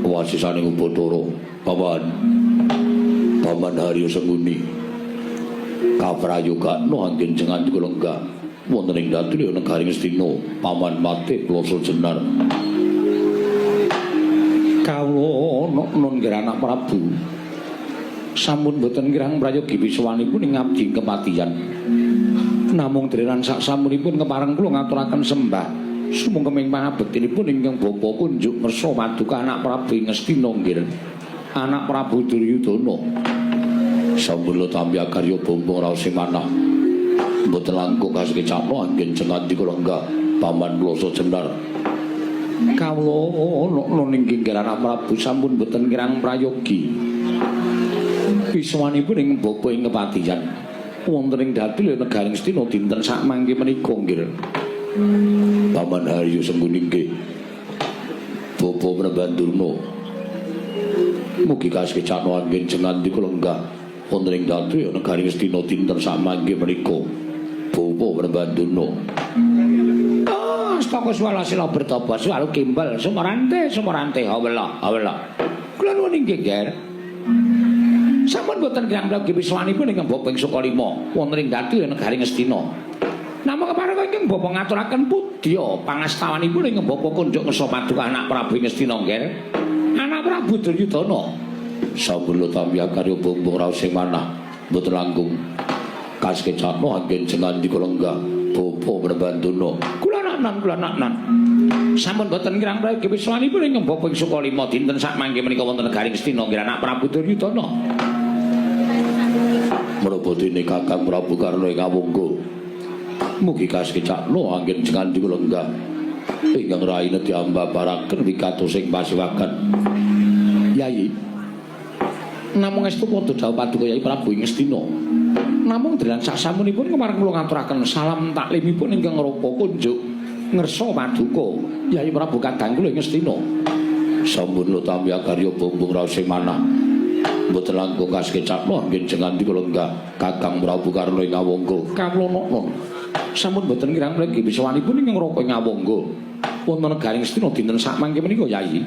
Wasisaning Bathara Paman Harya Senguni kaprayogakna anggen jengan kula lenggah wonten ing Datri Negaring Astina Paman Mate Plasa Jenar kawula nun nggih anak Prabu sampun boten kirang prayogi wiswanipun ing ngabdi kematian namung drenan sak samunipun kepareng kula ngaturaken sembah sumangga ing pangabektinipun ingkang bapa kunjuk ngersa paduka anak Prabu ing Astina nggih anak Prabu Duryudana sampun tampi karya bombong raos manah mboten langkung kasekecapno anggen jengan kula lenggah Paman Plasa Jenar kawula nun inggih anak Prabu sampun boten kirang prayogi wiswanipun ing bapa ing kepatihan wonten ing Datri Negaring Astina dinten sak mangke menika nggih Paman Harya Senguni nggih bapa Prabandurna mugi kasekecapno anggen jengan kula lenggah wonten ing Datri Negaring Astina dinten sak mangke menika bapa Prabandurna astaka swala sila bertobat swalu kimbal sumarante hawala kula nuwun inggih nggih sampun boten kirang prayogi wiswanipun ingkang bapa ing Sukalima wonten ing Datri Negaring Astina namung kepareng ingkang bapa ngaturaken pudya pangastawanipun ingkang bapa kunjuk ngersa paduka anak Prabu ing Astina nggih anak Prabu Duryudana sampun tampi karya bombong raos manah mboten langkung kasekecapno anggen jengan kula lenggah bapa Prabandurna kula nan sampun boten kirang prayogi wiswanipun ingkang bapa ing Sukalima dinten sak mangke menika wonten Negaring Astina nggih anak Prabu Duryudana menapa dene Kakang Prabu Karna ing Awangga mugi kasekecapno anggen jengan kula lenggah ingkang raine diambabaraken wikatos ing pasiwakan Yayi namung estu padha dawuh paduka Yayi Prabu ing Astina namung dalan sasamunipun kemareng kula ngaturaken salam taklimipun ingkang rupa kunjuk ngersa paduka Yayi Prabu kadang kula ing Astina sampun tampi karya bombong raos manah mboten langkung kasekecapno anggen jengan kula lenggah Kakang Prabu Karna ing Awangga kawula nun sampun boten kirang prayogi wiswanipun ingkang rupa ing Awangga wonten Negaring Astina dinten sak mangke menika Yayi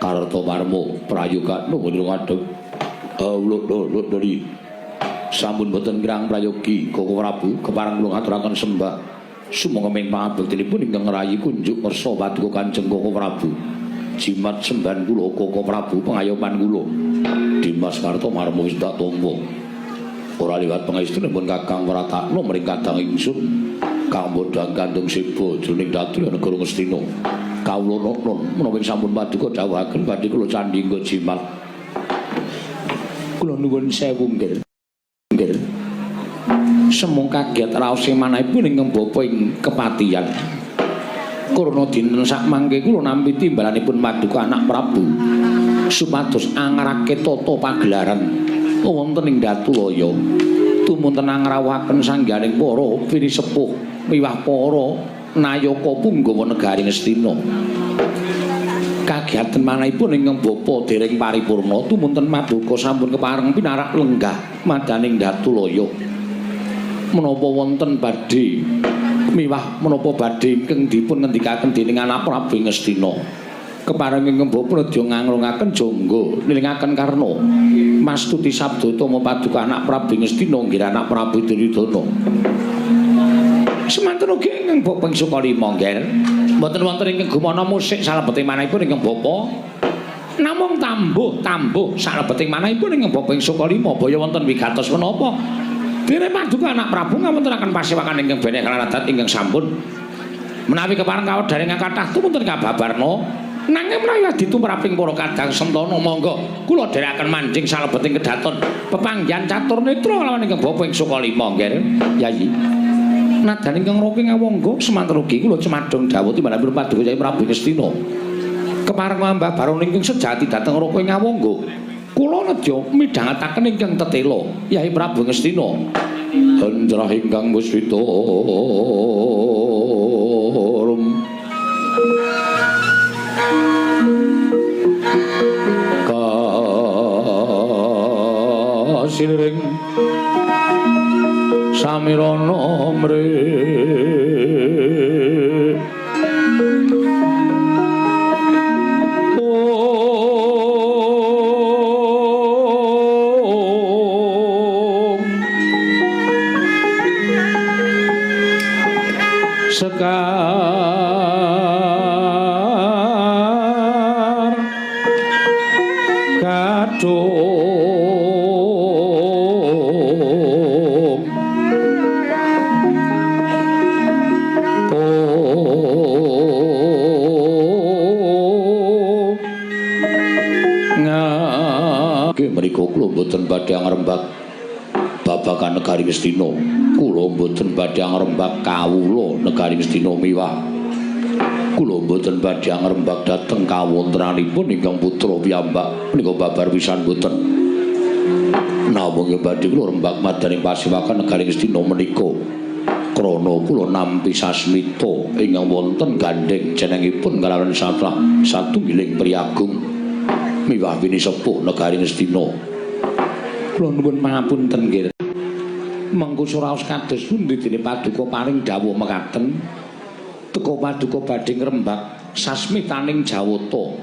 karta warma prayogakna wonten ngadeg lho dari sampun boten kirang prayogi Koko Prabu kepareng kula ngaturaken sembah sumangga ing pangabektinipun ingkang rayi kunjuk ngersa paduka Kanjeng Koko Prabu jimat sembahan kula Koko Prabu pengayoman kula Dimas Kartomarma wis tak tampa ora liwat pangestunipun Kakang Pratakna mring kadang ingsun kang bodhang kandung siba jroning Datri Negaring Astina kawula nun menawi sampun paduka dawuhaken badhe kula candhi nggo jimat kula nuwun sewu nggih semung kaget raos manahipun ingkang bapa ing kepatihan karna dinten sak mangke kula nampi timbalanipun paduka anak Prabu supados angarake tata pagelaran wonten ing Datulaya tumunten angrawuhaken sangganing para pinisepuh miwah para nayaka punggawa Negaring Astina kagiatan manahipun ingkang bapa dereng paripurna tumunten paduka sampun kepareng pinarak lenggah madaning Datulaya menapa wonten badhe miwah menapa badhe ingkang dipun ngendikaken dening anak Prabu ing Astina kepareng ingkang bapa nedya ngangrungaken jangga nilingaken karna mastuti sabdata paduka anak Prabu ing Astina nggih anak Prabu Duryudana semanten ugi ingkang bapa ing Sukalima nggih mboten wonten ingkang gumana musik salebeting manahipun ingkang bapa namung tambuh salebeting manahipun ingkang bapa ing Sukalima baya wonten wigatos menapa dene paduka anak Prabu ngawontenaken pasiwakan ingkang benek kaladat ingkang sampun menawi kepareng kawedhane kathah tumunten kababarna nanging menawi ditumraping para kadang sentana monggo kula dherekaken manjing salebeting kedaton pepanggihan catur netra kalawan ingkang bapa ing Sukalima nggih Yayi nadan ingkang roking Awangga semanten ugi kula cemadhong dawuh timbalanipun paduka Yayi Prabu ing Astina kepareng mbah baron ingkang sejati dhateng roking Awangga kula nedya midhangetaken ingkang tetela Yayi Prabu ing Astina hanjrah ingkang muswita kasiring samirana mrih sekar kadung ngake mriku kula boten badhe ngrembak babagan negari Ngastina. Kula boten badhe ngrembak kawula negari Ngastina miwah. Kula boten badhe ngrembak dhateng kawontenanipun ingkang putra piyambak menika babar pisan boten. Namung badhe kula rembak madaning Pasewakan negari Ngastina menika krana kula nampi sasmita ingkang wonten gandeng jenengipun kalawan satunggiling priyagung miwah bini sepuh negari Ngastina. Kula nuwun pangapunten nggih. Mengko suraos kados pundi dene Paduka paring dawuh mekaten teka Paduka badhe ngrembak sasmitaning Jawata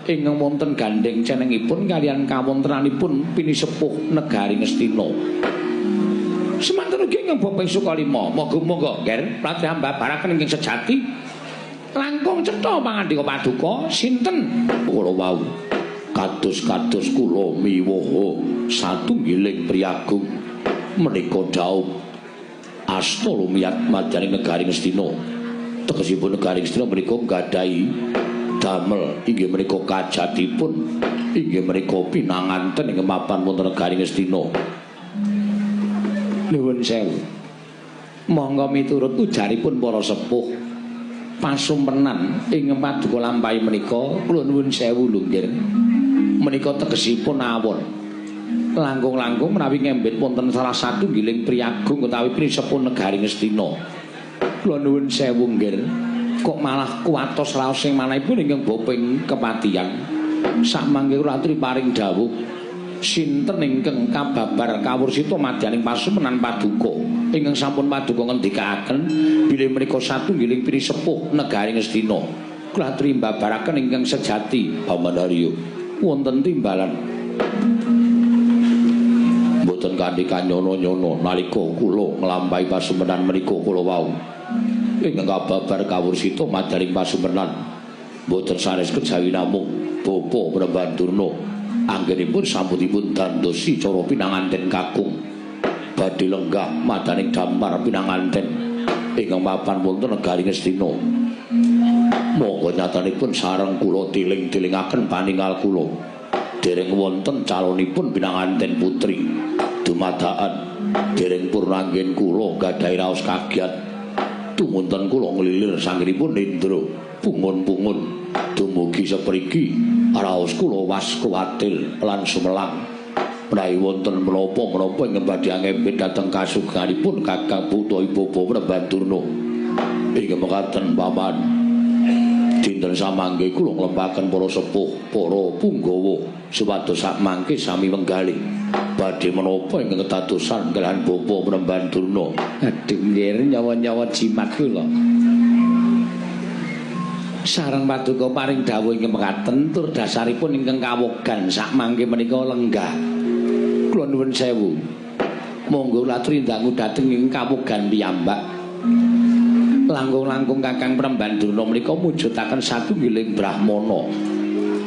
ingkang wonten gandeng cenengipun kaliyan kawontenanipun pinisepuh negari Ngastina. Semanten ugi ingkang bapa Sukalima, moga-moga nggih pratambabaraken ingkang sejati langkung cetha pangandika Paduka sinten kula wau kados-kados kula miwaha satunggiling priyagung menika daup asta lumiat madaning negari Ngastina. Tegesipun negari Ngastina menika gadhahi damel inggih menika kajatipun inggih menika pinanganten ing mapan wonten negari Ngastina. Nuwun sewu. Monggo miturut ujaripun para sepuh pasumpenan ing Paduka lampahi menika kula nuwun sewu lho nggih. Menika tegesipun awon. Langkung-langkung menawi ngembet wonten salah satunggiling priyagung utawi pinisepuh negari Ngastina. Kula nuwun sewu nggih. Kok malah kuwatos raos sing manahipun ingkang bopeng kepatihan. Samangke kula aturi paring dawuh sinten ingkang kababar kawursita madyaning pasumpenan Paduka ingkang sampun Paduka ngendikaken bilih menika satunggiling pinisepuh negari Ngastina. Kula aturi mbabaraken ingkang sejati Pamanarya wonten timbalan boten kanthi kanyono-nyono nalika kula nglampahi pasumpenan menika kula wau ingkang kababar kawursita madaning pasumpenan boten sanes kejawi namung Bapa Prabandurna anggenipun sampun dandosi cara pinanganten kakung badhe lenggah madaning dampar pinanganten ingkang mapan wonten negari Ngastina. Monggo nyatanipun sareng kula tiling-tilingaken paningal kula dereng wonten calonipun pinanganten putri dumadakan dereng purnanggen kula gadhahi raos kagiat tumunten kula nglilir sanggenipun nindra pungun-pungun dumugi sapriki raos kula was kuwatil lan sumelang menawi wonten menapa-menapa ingkang badhe ngempit dhateng kasugenganipun Kakang Putra Bapa Prabandurna inggih mekaten paman dinten samangke kula nglempaken para sepuh para punggawa supados sakmangke sami wenggalih badhe menapa ingkang ketadosan kaliyan Bapa Prabandurna. Aduh nggih nyawa-nyawa jimat kula. Sareng Paduka paring dawuh ingkang mekaten tur dasaripun ingkang kawogan sakmangke menika lenggah. Kula nuwun sewu. Monggo kula aturi dangu dhateng ing kawogan piyambak. Langkung-langkung Kakang Prabandurna menika mujudaken satunggiling brahmana.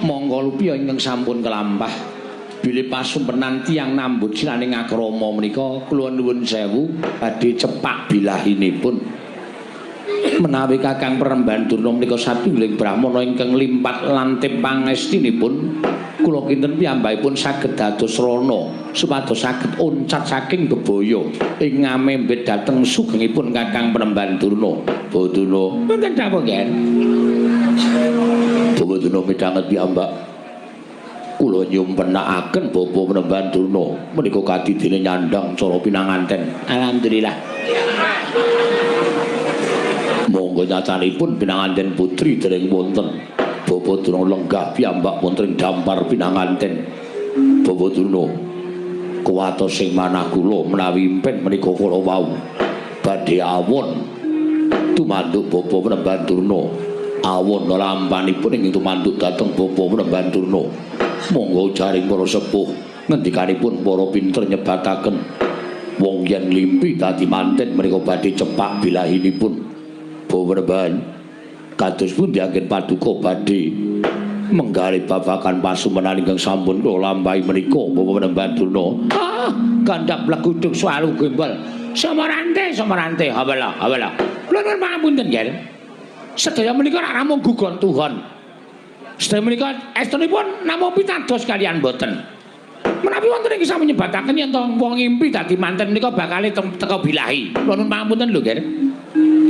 Monggo lupiya ingkang sampun kelampah bilih pasumpenan tiyang nambut siraning akrama menika kula nuwun sewu badhe cepak bilahinipun. Menawi Kakang Prabandurna menika satunggiling brahmana ingkang limpat lantip pangestinipun kula kinten piyambakipun saged dados rana supados saged oncat saking bebaya ing ngamembet dhateng sugengipun Kakang Prabandurna. Boduna mboten dawuh nggih. Boduna midhanget piyambak kula nyumpenakaken Bapa Prabandurna menika kadidene nyandang cara pinanganten. Alhamdulillah. Monggo nyatanipun pinanganten putri dereng wonten Bapa Durna lenggah piyambak wonten ing dampar pinanganten. Bapa Durna kuwatos sing manah kula menawi impen menika kula wau badhe awon tumanduk Bapa Prabandurna. Awon lampanipun ing tumanduk dhateng Bapa Prabandurna. Monggo jaring para sepuh ngendikanipun para pinter nyebataken wong yen limpi dadi manten menika badhe cepak bilahinipun Penerban kados pundi anggen paduka badhe menggali babakan pasumenan ingkang sampun kula lampahi menika Penerban Durna. Kandhap leguduk swaru gembel. Samarante, hawala. Kula nuwun pangapunten, Ger. Sedaya menika rak namung gugon Tuhan. Sedaya menika estunipun namung pitados kaliyan boten. Menawi wonten ing sami nyebataken yen to wong ngimpi dadi manten menika bakal teka bilahi. Kula nuwun pangapunten lho, Ger.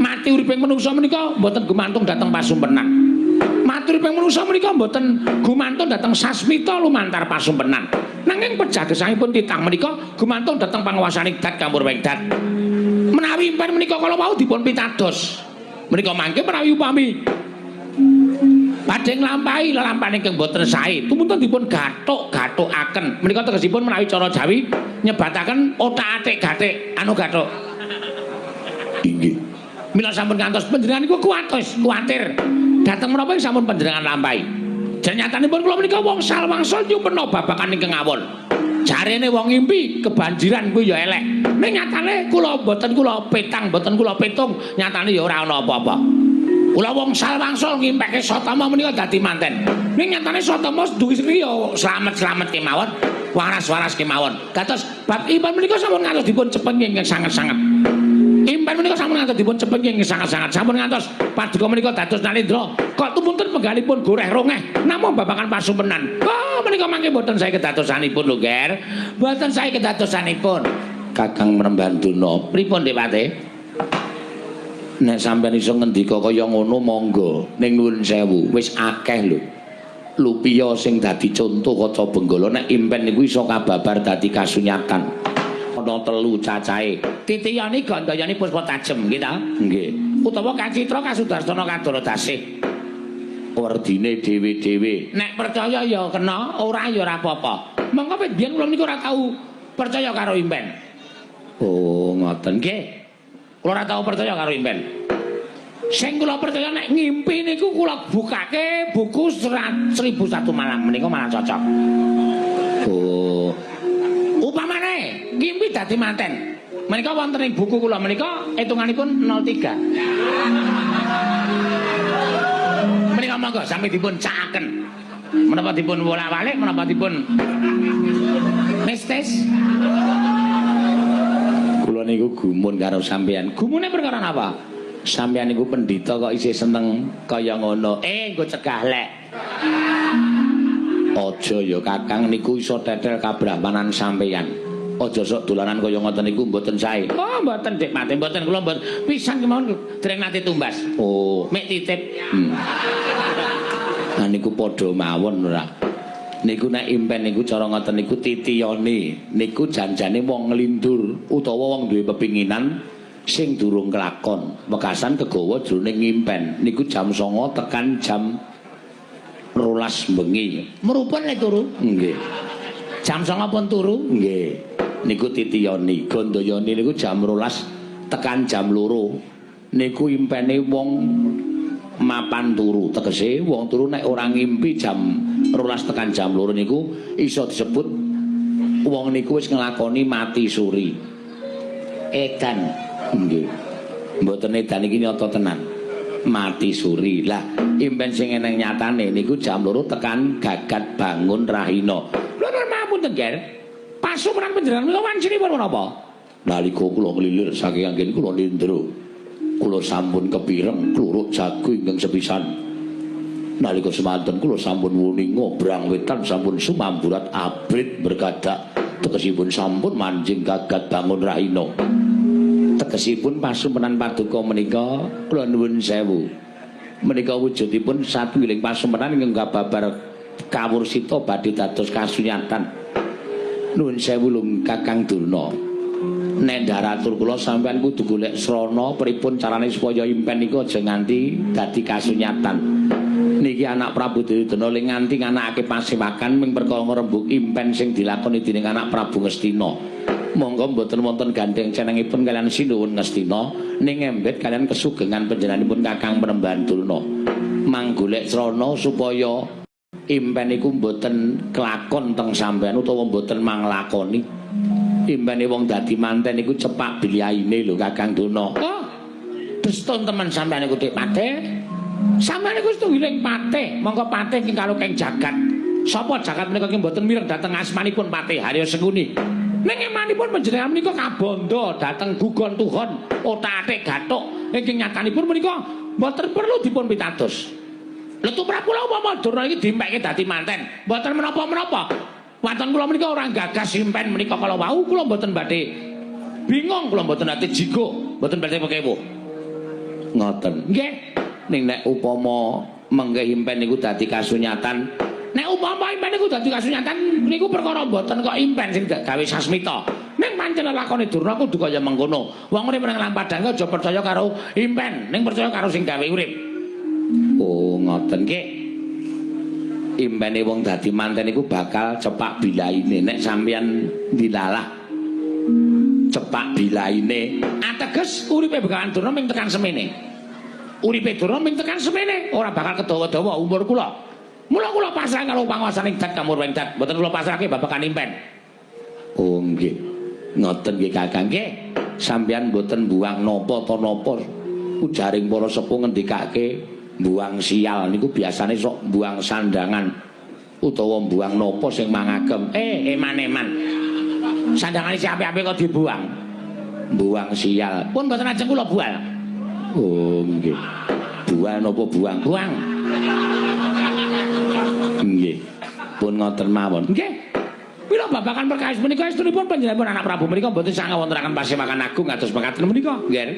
Mati uriping manungsa menika mboten gumantung dhateng pasumpenan. Mati uriping manungsa menika mboten gumantung dhateng sasmita lumantar pasumpenan. Nanging pejagesangipun titah menika gumantung dhateng panguwasaning dat campur wekdat. Menawi impen menika kala wau dipun pitados. Menika mangke menawi upami badhe nglampahi lelampahan ingkang boten sae, tumunten dipun gathuk-gathukaken. Menika tegesipun menawi cara Jawi nyebataken otak-atik gathik anu gathuk. Inggih. Mila sampun ngantos panjenengan niku kuwatir dhateng menapa sampun panjenengan lampahi. Jan nyatanipun kula menika wong salwangsul nyumpena babakan ingkang awon. Jarene wong ngimpi kebanjiran kuwi ya elek. Ning nyatane kula boten kula petang, boten kula petung, nyatane ya ora ana apa-apa. Kula wong salwangsul ngimpeke Satama menika dadi manten. Ning nyatane Satama duwi sri ya slamet-slamet kemawon, waras-waras kemawon. Kados bab impen menika sampun ngantos dipun cepeng ingkang sanget-sanget. Impen menika sampun ngantos dipun cepeng ingkang sanget-sanget. Sampun ngantos paduka menika dados Nalendra. Kok tumunten penggalipun goreh rongeh namung babakan pasumpenan. Menika mangke boten sae kedatosanipun lho, Ger. Boten sae kedatosanipun. Kakang Penerban Durna, pripun Dewate? Nek sampeyan iso ngendika kaya ngono monggo, ning nuwun sewu, wis akeh lho. Lupiya sing dadi conto kaca Benggala nek impen niku iso kababar dadi kasunyatan. Ana 3 cacahe. Titiyane gandayane Puspa Tajem nggih ta? Nggih. Utawa Kacitra Kasudartana Kadara Dasih. Werdine dhewe-dhewe. Nek percaya ya kena, ora ya ora apa-apa. Monggo biyen kula niku ora tau percaya karo impen. Oh, ngoten nggih. Kula ora tau percaya karo impen. Sing kula percaya nek ngimpi niku kula bukake buku 1001 malam menika malah cocok. Oh. Upamane ngimpi dadi manten. Menika wonten ing buku kula menika hitunganipun 03. Menika monggo sami dipun cakaken. Menapa dipun wolak-walik, menapa dipun mistis. Kula niku gumun karo sampeyan. Gumune perkara napa? Sampeyan niku pendhita kok isih seneng kaya ngono. Engko cegah lek. Aja ya Kakang niku iso tetel kabrahmanan sampeyan. Aja sok dolanan kaya ngoten niku mboten sae. Oh, mboten Dik Mati, mboten kula mboten. Pisan kemawon dereng nate tumbas. Oh, mek titip. Nah niku padha mawon ora. Niku nek impen niku cara ngoten niku titiyane. Niku janjane wong nglindur utawa wong duwe pepinginan sing durung kelakon. Wekasan kegawa jroning impen. Niku jam 09.00 tekan jam 12 bengi. Merupun nek turu? Nggih. Jam 09.00 pun turu? Nggih. Niku titiyane. Gandayane niku jam 12 tekan jam 2. Niku impene wong mapan turu, tegese wong turu nek ora ngimpi jam 12 tekan jam 2 niku iso disebut wong niku wis nglakoni mati suri. Edan. Nggih. Mboten edan iki nyata tenan. Mati suri. Lah, impen sing eneng nyatane niku jam 2 tekan gagat bangun rahina. Lha mapunten, Ger. Pasumenan panjenengan menika wancinipun menapa? Nalika kula nglilir saking anggen kula nindra. Kula sampun kepireng kluruk jago ingkang sepisan. Nalika semanten kula sampun wuni ngobrang wetan sampun sumamburat abrit berkadak tegesipun sampun manjing gagat bangun rahina. Tegesipun pasumenan paduka menika kula nuwun sewu. Menika wujudipun sawijining pasumenan ingkang kababar kawursita badhe dados kasunyatan. Nuwun sewu lung Kakang Durna. Nek daratur kula sampean kudu golek srana pripun carane supaya impen niku aja nganti dadi kasunyatan. Niki anak Prabu Duryudana ling nganti nganakake pasewakan ming perkara ngrembug impen sing dilakoni dening anak Prabu Ngastina. Monggo mboten wonten gandeng cenengipun kalian Sinuwun Ngastina ning embet kalian kesugengan panjenenganipun Kakang Penerban Durna. Manggolek srana supaya impen niku mboten kelakon teng sampean utawa mboten manglakoni. Impene wong dadi manten niku cepak bilyaine lho Kakang Durna. Oh, Destun temen sampeyan iku Dik Patih. Sampeyan iku setunggiling patih, mongko patih king karo keng jagat. Sapa jagat menika king mboten mireng dhateng asmanipun Patih Haryo Sengkuni. Ning emanipun panjenengan menika kabondo dhateng gugon tuhon, otak-atik gathuk ingkang nyatanipun menika mboten perlu dipun pitados. Lha tumrap kula upama Durna iki dimpeke dadi manten, mboten menapa-menapa. Wonten kula menika ora gagas simpen menika kala wau kula mboten badhe bingung, kula mboten ate jigo, mboten badhe pekewo. Ngoten. Nggih. Ning nek upama mengke impen niku dadi kasunyatan, nek upama impen niku dadi kasunyatan niku perkara mboten kok impen sing gawe sasmita. Ning pancen lakone Durna kudu kaya mengkono. Wong urip ning Lampadang aja percaya karo impen, ning percaya karo sing gawe urip. Oh, ngoten nggih. Impene wong dadi manten niku bakal cepak bilaine nek sampeyan dilalah. Cepak bilaine. Ateges uripe Begawan Durna ming tekan semene. Uripe Durna ming tekan semene, ora bakal kedawa-dawa umur kula. Mula kula pasrah karo panguwasaning Dat Kamurweng Dat, mboten kula pasrahke babagan impen. Oh nggih. Ngoten nggih Kakang nggih. Sampeyan mboten buang napa ta napa. Ujaring para sepuh ngendikake buang sial niku biasane sok buang sandangan utawa buang napa sing mangagem. Eman-eman. Sandangane si apik-apik kok dibuang. Buang sial. Pun mboten ajeng kula bual. Oh nggih. Buang napa buang? Buang. Nggih. Pun ngoten mawon. Nggih. Mila babakan perkawis menika estunipun panjenenganipun anak Prabu menika mboten sangat wontenaken pasewakan agung atus mekaten menika. Nggih.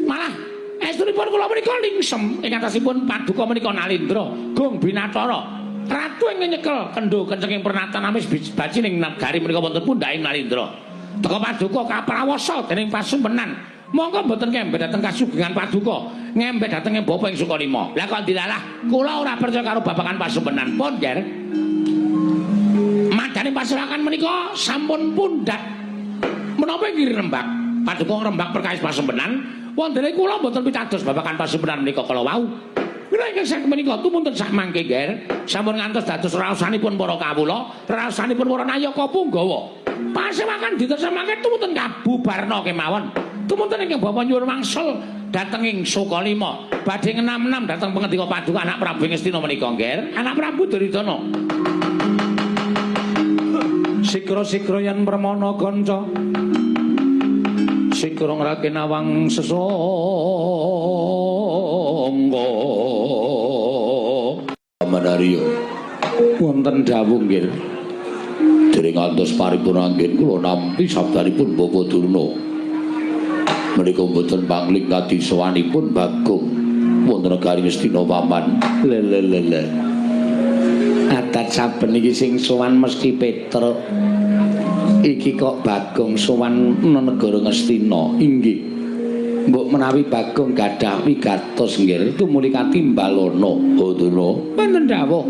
Malah estunipun kula menika lingsem ing atasipun paduka menika Nalindra, Gung Binathara. Ratu ing nyekel kendho kencenging pernatan amis baci ning nagari menika wonten pundhaking Nalindra. Teka paduka kaprawasa dening Pasumpenan. Monggo mboten ngembet dhateng kasugengan paduka, ngembet dhateng Bapa ing Sukalima. Lah kok dilalah, kula ora percaya karo babagan Pasumpenan pun, Ger. Madane pasrakan menika sampun pundhat. Menapa nggih Rembag? Paduka Rembag perkawis Pasumpenan, wondene kula mboten pitados babagan Pasumpenan menika kala wau. Kula ingkang sak menika tumunten sak mangke, Ger. Sampun ngantos dados raosanipun para kawula, raosanipun para nayaka Punggawa. Pasewakan ditersamaken tumunten kabubarna kemawon. Tumunten ingkang Bapa nyuwun wangsul dhateng ing Sukalima badhe ngenam-enam dhateng pangandika paduka anak Prabu Ngastina menika, Nger. Anak Prabu Duryudana. Sikra-sikra yen permana kanca. Sikra ngraken awang sesangga. Manarya. Wonten dawuh, nggih. Dereng ngantos paripurna anggen kula nampi sabdanipun Bapa Durna. Menika mboten pangling kadi sowanipun Bagong wonten negari Ngastina paman. Lelelele. Adat saben iki sing sowan mesti Petruk. Iki kok Bagong sowan negara Ngastina. Inggih. Mbok menawi Bagong gadah wigatos nggih tumuli katimbalana Durna. Wonten dawuh.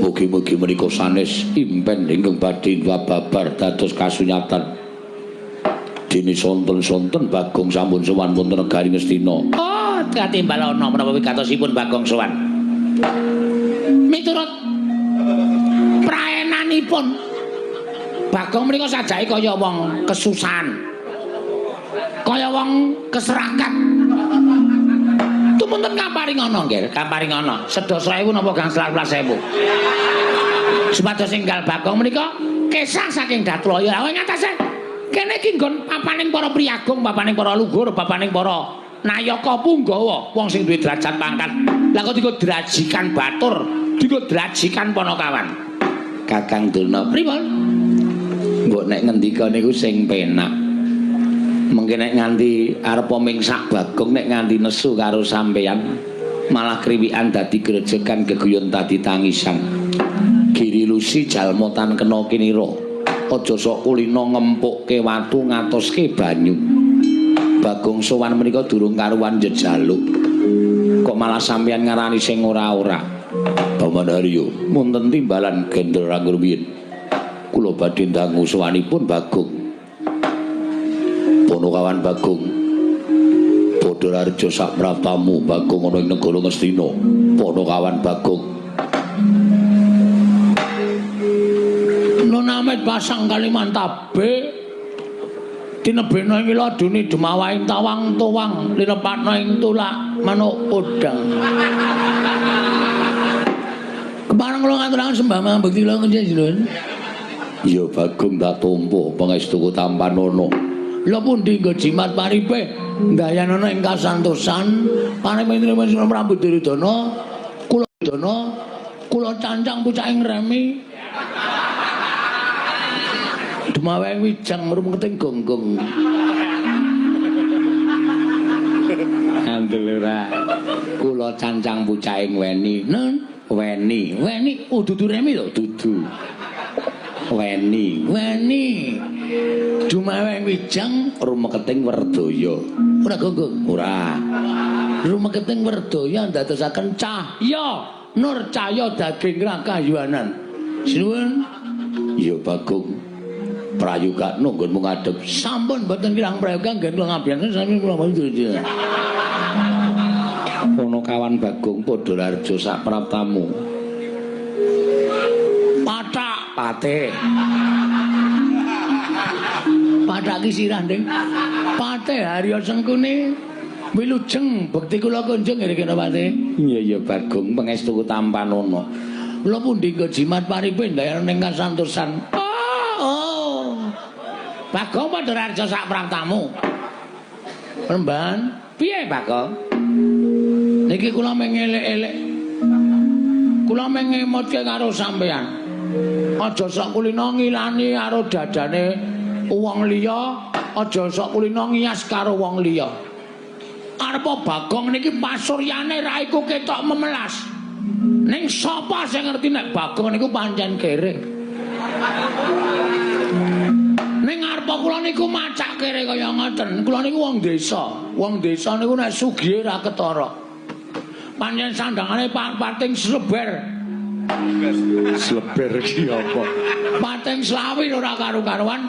Mugi-mugi menika sanes impen ingkang badhe babar dados kasunyatan. Dene sonten-sonten Bagong sampun sowan wonten negari Ngastina. Oh, katimbalana menapa wigatosipun Bagong sowan. Miturut praenanipun Bagong menika sajake kaya wong kesusahan. Kaya wong keserakat. Tumunten kaparingana nggih, kaparingana. Sedasa ewu napa gangsal 12.000. Supados enggal Bagong menika kesah saking Datlaya. Awing atase kene iki nggon papaning para priyagung, papaning para luhur, papaning para nayaka Punggawa, wong sing duwe derajat pangkat. Lah kok dienggo drajikan batur, dienggo drajikan Panakawan. Kakang Durna pripun? Mbok nek ngendika niku sing penak. Mengke nek nganti arep mingsak Bagong nek nganti nesu karo sampeyan malah kriwikan dadi grejekan geguyon dadi tangisan. Giri lusi jalma tan kena kinira. Aja sok kulina ngempukke watu ngatoske banyu. Bagong sowan menika durung karuan jejaluk. Kok malah sampeyan ngarani sing ora-ora. Pamanarya, wonten timbalan gendel anggur biyen. Kula badhe ndangu sowanipun Bagong. Panakawan Bagong. Padha raja sak pratamu Bagong ana ing negara Ngastina. Panakawan Bagong. Nonamet pasang Kalimantabe tinebena ing ladune dumawaing tawang tuwang linepatna ing tulak manuk udang. Kepareng kula ngaturaken sembah mangabekti kula panjenengan. Ya Bagong tak tumpuh pangestuku Tampanono. Lha pundi nggo jimat paripe ndayanana ing kasantosan panemene Sira Prabu Duryudana kula cancang pucaking remi. Dumawe wijang rumketing gonggong. Andel ora. Kula cancang pucaking weni. Weni dudu remi to dudu. Weni dumawe wijang rumeketing Werdaya. Ora gonggong, ora. Rumeketing Werdaya ndadosaken cahya nur cahya daging rakayuanan. Sinuwun. Ya Bagong. Prayoga nunggonmu ngadep. Sampun mboten kirang prayoga nggih kula ngabiyaken sami kula panjenengan. Ono kawan Bagong Padharjo sak praptamu. Pate. Padaki sirah Nding. Pate Harya Sengkune. Wilujeng bekti kula kunjung nggih kena Pate. Iya Bagong pangestuku Tampanono. Kula pundi nggo jimat paripe ndayan ning kasantosan. Oh. Bagong Padharjo sak praptamu. Remban, piye Bagong? Niki kula mengelek-elek. Kula mengemotke karo sampean. Aja sok kulina ngilani karo dadane wong liya, aja sok kulina ngias karo wong liya. Arepa Bagong niki pasuryane ra iku ketok memelas. Ning sapa sing ngerti nek Bagong niku pancen kere. Ning arepa kula niku macak kere kaya ngoten. Kula niku wong desa. Wong desa niku nek sugih ra ketara. Pancen sandangane pating sleber. Sleber iki apa? Pating slawi ora karo-karuan.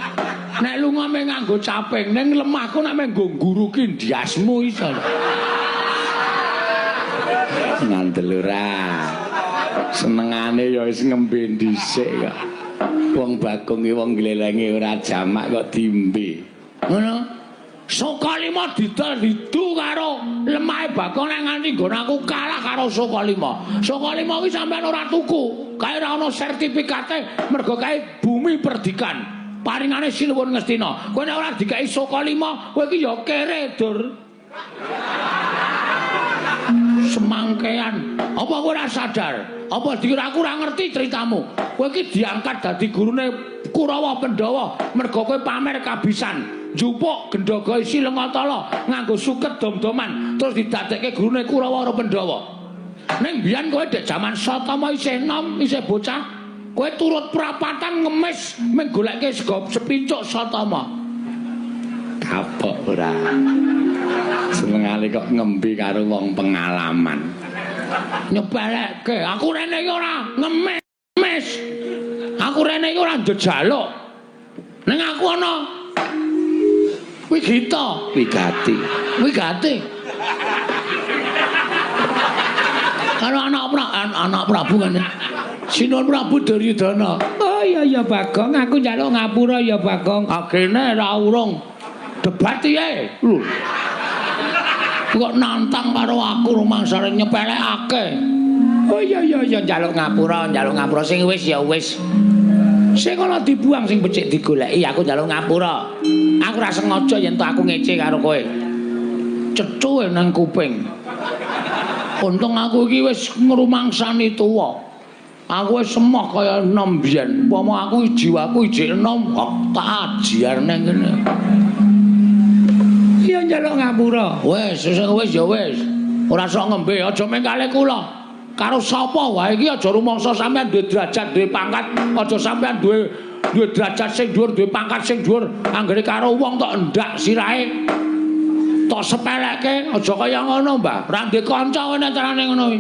Nek lunga meh nganggo caping, ning lemahku nek meh nggo nguruki ndiasmu iso. Ngandel ora. Senengane ya wis ngembe dhisik kok. Wong Bagong iki wong glelenge ora jamak kok diembe. Ngono. Sokalima didol didu karo lemahe Bagong nek nganti nggon aku kalah karo Sokalima. Sokalima iki sampean ora tuku. Kae ora ana sertifikate mergo kae bumi perdikan. Paringane Sinuwun Ngastina. Kowe nek ora dikai Sokalima, kowe iki ya kere, Dur. Semangkean. Apa kowe ora sadar? Apa dikira aku ora ngerti ceritamu? Kowe iki diangkat dadi gurune Kurawa Pandhawa mergo kowe pamer kabisan. Njupuk Gendhaga isi Lengatala nganggo suket dom-doman terus didadekke gurune Kurawa Pandhawa. Ning biyen kowe dek jaman Satama isih enom, isih bocah, kowe turut prapatan ngemis mung goleke sego sepincuk Satama. Kapok ora. Senengane kok ngembe karo wong pengalaman. Nyepelekke, aku rene iki ora ngemis. Aku rene iki ora njejaluk. Ning aku ana Wigati. Karo anak Prabu kan. Sinuwun Prabu Duryudana. Oh iya Bagong, aku njaluk ngapura ya Bagong. Agene ra urung. Debat piye? Lho. Kok nantang karo aku rumangsane nyepelekake. Oh iya njaluk ngapura sing wis ya wis. Sing ana dibuang sing becik digoleki aku njaluk ngapura. Aku ora sengaja yen aku ngece karo kowe. Cethu nang kuping. Untung aku iki wis ngrumangsani tuwa. Aku wis semoh kaya enom biyen. Upama aku jiwaku ijik enom, tak ajiar nang kene. Iya njaluk ngapura. Wis ya wis. Ora sok ngembe aja mengkale kula. Karo sapa wae iki aja rumangsa sampean duwe derajat, duwe pangkat, aja sampean duwe derajat sing dhuwur, duwe pangkat sing dhuwur, anggere karo wong tok ndak sirahe. Tok sepelekke, aja kaya ngono, Mbah. Ora ndek kanca ngene carane ngono iki.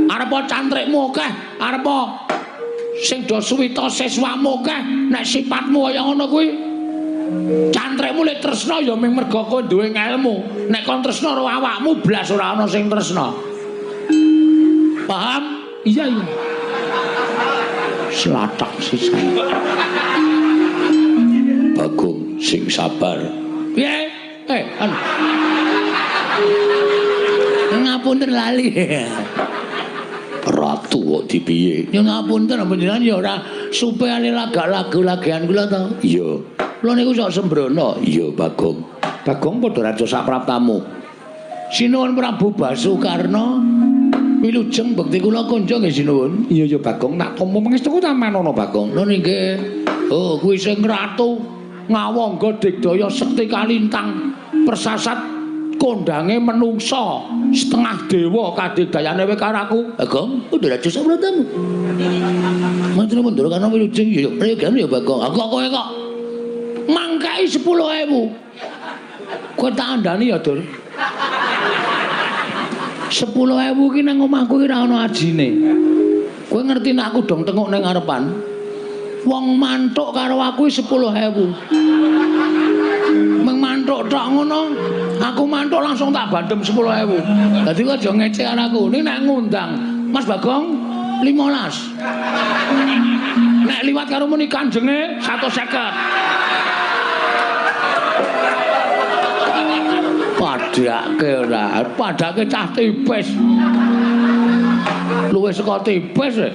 Arepa cantrikmu akeh, arepa sing do suwita siswamu akeh, nek sifatmu kaya ngono kuwi. Cantrikmu lek tresna ya mung mergo kowe duwe ilmu. Nek kon tresna karo awakmu blas ora ana sing tresna. Paham? Iya. Selatak sisa. Bagong Sing sabar. Piye? Ngapunten lali. Ratu kok dipiye? Ya ngapunten panjenengan ya ora supaya lagu-lagian kula to. Iya. Kula niku sok sembrono. Iya, Bagong. Bagong padha raja sapraptamu. Sinuwun Prabu Basukarna. Wilujeng bekti kula konco nggih sinuwun. Iya ya Bagong, tak tampa pangestuku ta manono Bagong. Lho nggih. Oh, kuwi sing ratu ngawangga digdaya sekti kalintang persasat kondange menungsa setengah dewa kadigdayane wekaraku. Bagong, udah raja sapraptamu. Mantra mundur karena wilujeng ya prayogan ya Bagong. Kok kowe kok mangkai 10.000. Kowe tak andani ya, Dur. 10.000 ki nang omahku ki ora ana ajine. Kowe ngerti nek aku dong tengok ning ngarepan. Wong mantuk karo aku 10.000. Meng mantuk tok ngono, aku mantuk langsung tak bandem 10.000. Dadi kok aja ngecek karo aku. Ning nek ngundang Mas Bagong 15. Nek liwat karo muni kanjenge 150. Padake ora, padake cah tipis. Luwih saka tipis.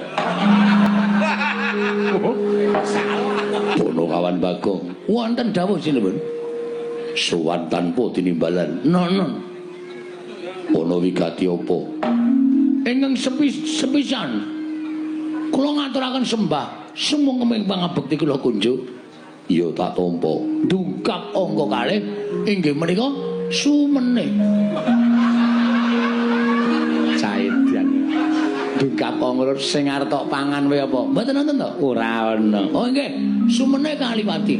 Bono kawan Bagong. Wonten dawuh sinten? Sowan tanpa tinimbalan. Nono. Ana wigati apa? Ingkang sepisan. Kula ngaturaken sembah sumung kemeng pangabekti kula kunjuk. Iya tak tampa. Dungkap angka kalih inggih menika sumene. Caedan. Dungkap angka sing arep tok pangan wae apa? Mboten nonton to? Ora ana. Oh nggih, sumene kaliwati.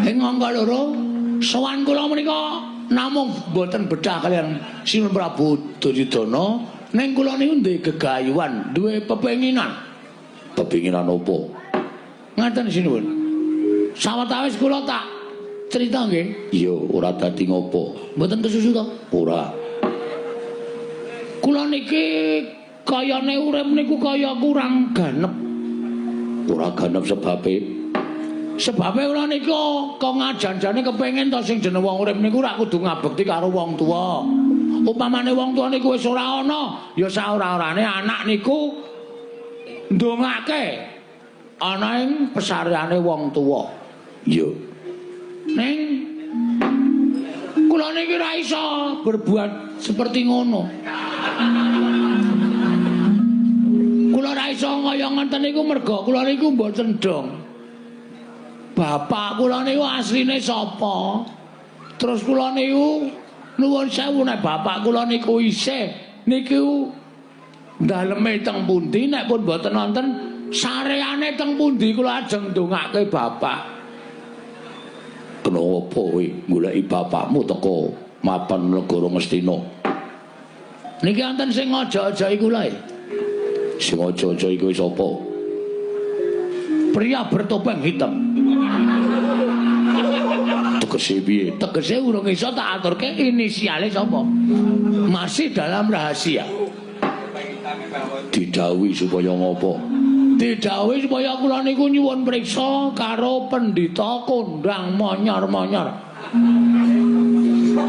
Ing angka loro sowan kula menika namung boten bedah kalian Sinuwun Prabu Duryudana ning kula niku duwe gegayuhan, duwe pepenginan. Pepenginan apa? Ngaten sinuwun. Sawetawis kula tak crita nggih. Iya, ora dadi ngopo. Mboten kesusu to? Ora. Kula niki kayane urip niku kaya kurang ganep. Ora ganep sebabe. Sebabe kula niku kok ngajan-jane kepengin to sing jeneng wong urip niku ora kudu ngabekti karo wong tuwa. Upamane wong tuwa niku wis ora ana, ya saora-orane anak niku ndongake ana ing pesareane wong tuwa. Iya. Ning kula niki ora iso berbuat seperti ngono. Kula ora iso kaya ngoten niku merga kula niku mboten dong. Bapak kula niku asline sapa? Terus kula niku nuwun sewu nek bapak kula niku isih niku daleme teng pundi nek pun mboten wonten sareane teng pundi kula ajeng ndongake bapak. Kenapa kowe goleki bapakmu teko mapan negara Ngastina? Niki wonten sing aja-aja iku lae. Sing aja-aja iku sapa? Pria bertopeng hitam. Tegese piye? Tegese urung iso tak aturke inisiale sapa. Masih dalam rahasia. Didhawuhi supaya ngopo? Didhawuhi supaya kula niku nyuwun priksa karo pendhita kondang monyor-monyor.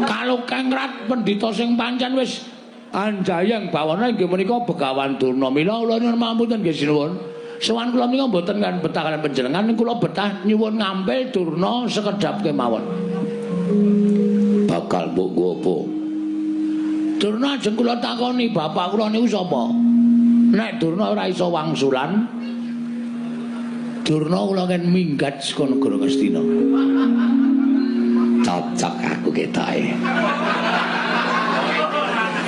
Kalau kengrat pendhita sing pancen wis anjayang bawana inggih menika Begawan Durna. Mila kula nyuwun pamunten nggih sinuwun. Sowan kula menika mboten kan betah kalian panjenengan, kula betah nyuwun ngambil Durna sekedhap kemawon. Bakal mbok nggo apa? Durna ajeng kula takoni bapak kula niku sapa? Nek Durna ora iso wangsulan, Durna kula kan minggat saka negara Ngastina. Cocok aku ketoke.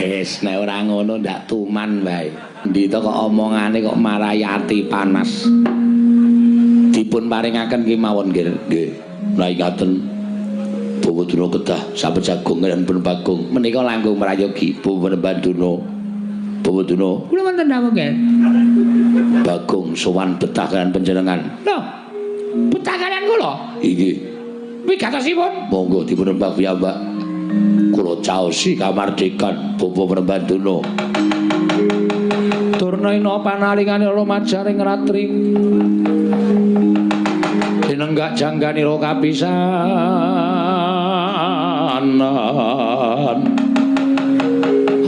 Wis nek ora ngono ndak tuman wae. Ndita kok omongane kok marai ati panas. Dipun paringaken kemawon nggih. Nggih. Lah ngaten. Bawa Durna kedah sampun jagung lan pun Bagong. Menika langkung merayogi Bawa Durna. Bawa Durna. Kula wonten dawuh nggih. Bagong sowan betah kalian panjenengan. Lho. Betah kalian kula? Inggih. Wigatosipun. Monggo dipun rembak piyambak. Kula caosi kamardikan Bawa Durna. Durna ina panalingane lumajaring ratri. tinenggak jangganira kapisanan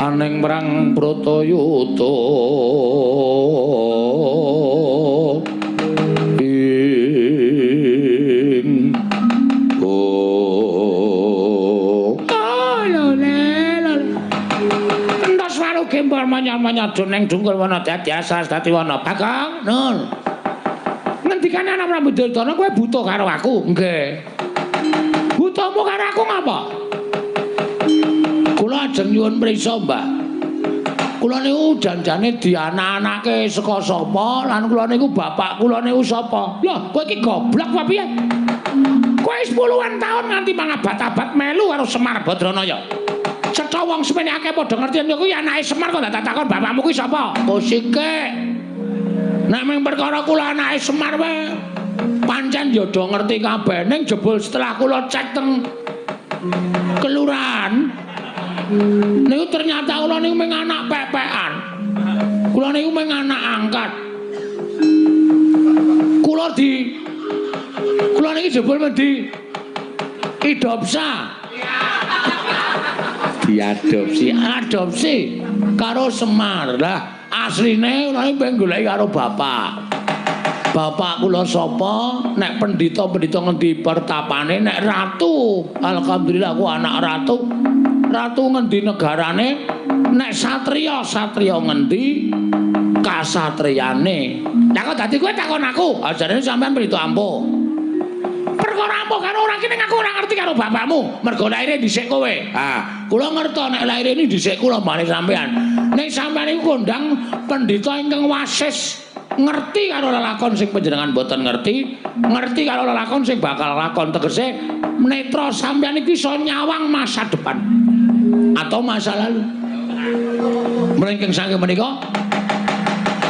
aning merang Bratayuda ing entos waru gembor manyar-manyar joneng dungkul wana dadi asas dadi wana Kakang nun ngendikane ana Prabu Duryudana kowe buta karo aku nggih butamu karo aku ngapa kula ajeng nyuwun prisa Mbah kula niku janjane dianak-anake saka sapa lan kula niku bapak kula niku sapa lho kowe iki goblok apa piye kowe wis puluhan taun nganti mangabad-abad melu karo Semar Badranaya cetha wong semene akeh padha ngerti yen kuwi anake Semar kok tak takon bapakmu kuwi sapa Kosike nek mung perkara kula anake Semar wae pancen ya do ngerti kabeh ning jebul setelah kula cek teng kelurahan niku ternyata kula niku mung anak pepekan kula niku mung anak angkat kula niki jebul di adopsi karo Semar lah asline kula pengen goleki karo bapak kula sapa nek pendhita-pendhita ngendi pertapane nek ratu alhamdulillah aku anak ratu ngendi negarane nek satriya ngendi kasatriyane lah kok dadi kowe takon aku ajane sampean pendhita ampuh perkara ampuh kan ora kene aku ora ngerti karo bapakmu mergo laire dhisik kowe kula ngerti nek laire ini dhisik kula bali sampean nek sampean iku kondang pendhita ingkang wasis ngerti karo lelakon sing panjenengan boten ngerti karo lelakon sing bakal lakon tegese netra sampeyan iki iso nyawang masa depan atau masa lalu mrengking saking menika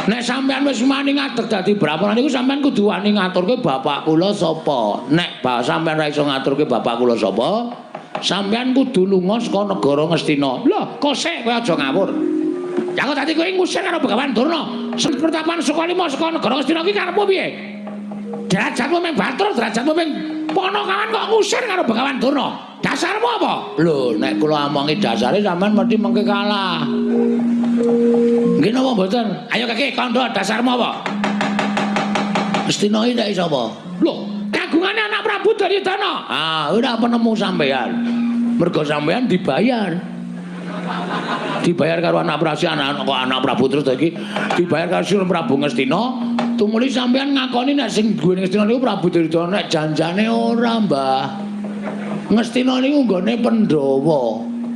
nek sampeyan wis wani ngadeg dadi brawana niku sampeyan kudu wani ngaturke bapak kula sapa nek sampeyan ra iso ngaturke bapak kula sapa sampeyan kudu lunga saka negara Ngastina lho kosek kowe aja ngawur ya kok dadi kowe ngusir karo Begawan Durna pertapan Sukalima saka negara Ngastina iki karepmu piye derajatmu mung batur derajatmu mung ponokawan kok ngusir karo Begawan Durna dasarmu apa lho nek kula omongi dasare sampean mesti mengke kalah nggih napa mboten ayo kakek kandha dasarmu apa Ngastina iki ndak iso apa lho kagungane anak Prabu Duryudana ora penemu sampean mergo sampean dibayar karo anak Prabu terus iki dibayar karo Sunan Prabu Ngastina tumuli sampean ngakoni nek sing duwe Ngastina niku Prabu Duryudana nek janjane ora Mbah Ngastina niku nggone Pandhawa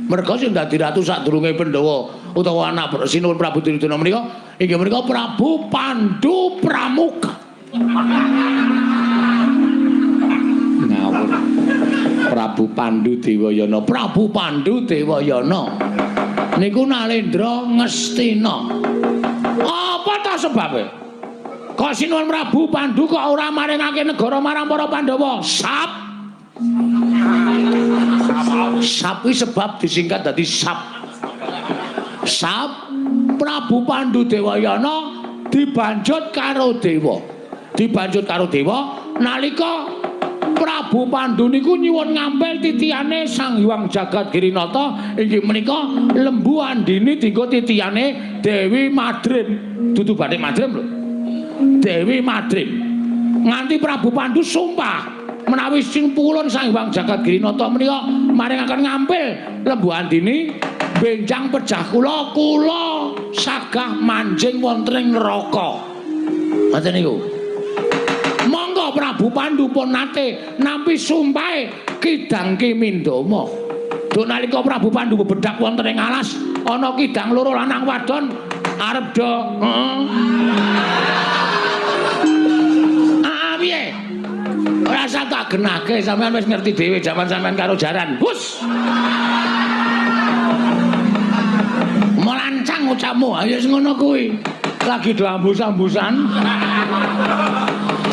mergo sing dadi ratu sadurunge Pandhawa utawa anak Sinuwun Prabu Duryudana menika inggih menika Prabu Pandhu Pramuka ngawur Prabu Pandhu Dewayana niku Nalendra Ngastina apa ta sebabe kok Sinuwun Prabu Pandhu kok ora maringake negara marang para Pandhawa sap kuwi sebab disingkat dadi sap Prabu Pandhu Dewayana dibanjut karo dewa nalika Prabu Pandhu niku nyuwun ngampil titiyane Sang Hyang Jagadgirinata inggih menika Lembu Andini dienggo titiyane Dewi Madrim dudu Bathik Madrim lho Dewi Madrim nganti Prabu Pandhu sumpah menawi simpulun Sang Hyang Jagadgirinata menika maringaken ngampil Lembu Andini benjang pejah kula sagah manjing wonten ing neraka ngoten niku monggo Prabu Pandhu pun nate nampi sumpahe Kidang Kimindama duk nalika Prabu Pandhu bedak wonten ing alas ana kidang loro lanang wadon arep do piye ora usah tak genake sampean wis ngerti dhewe jaman sampean karo jaran hus melancang ucapmu ayo ngono kuwi lagi do ambus-ambusan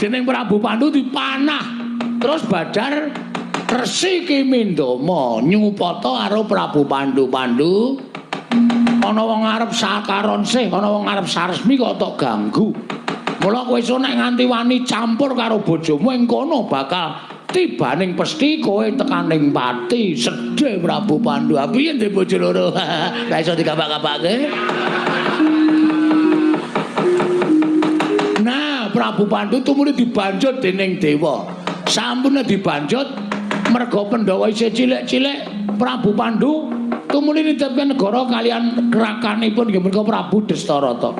jeneng Prabu Pandhu dipanah terus Badar Resi Kimindama nyupata karo Prabu Pandhu ana wong arep sakaron sih ana wong arep saresmi kok tok ganggu Mula kowe iso nek nganti wani campur karo bojomu ing kono bakal tibaning pesti kowe tekaning pati. Sedhe Prabu Pandhu. Aku yen duwe bojo loro. Ra iso digapak-gapake. Nah, Prabu Pandhu tumuli dibanjut dening dewa. Sampune dibanjut merga Pandhawa isih cilik-cilik, Prabu Pandhu tumuli nitipke negara kalian rakanipun nggih menika Prabu Destarata.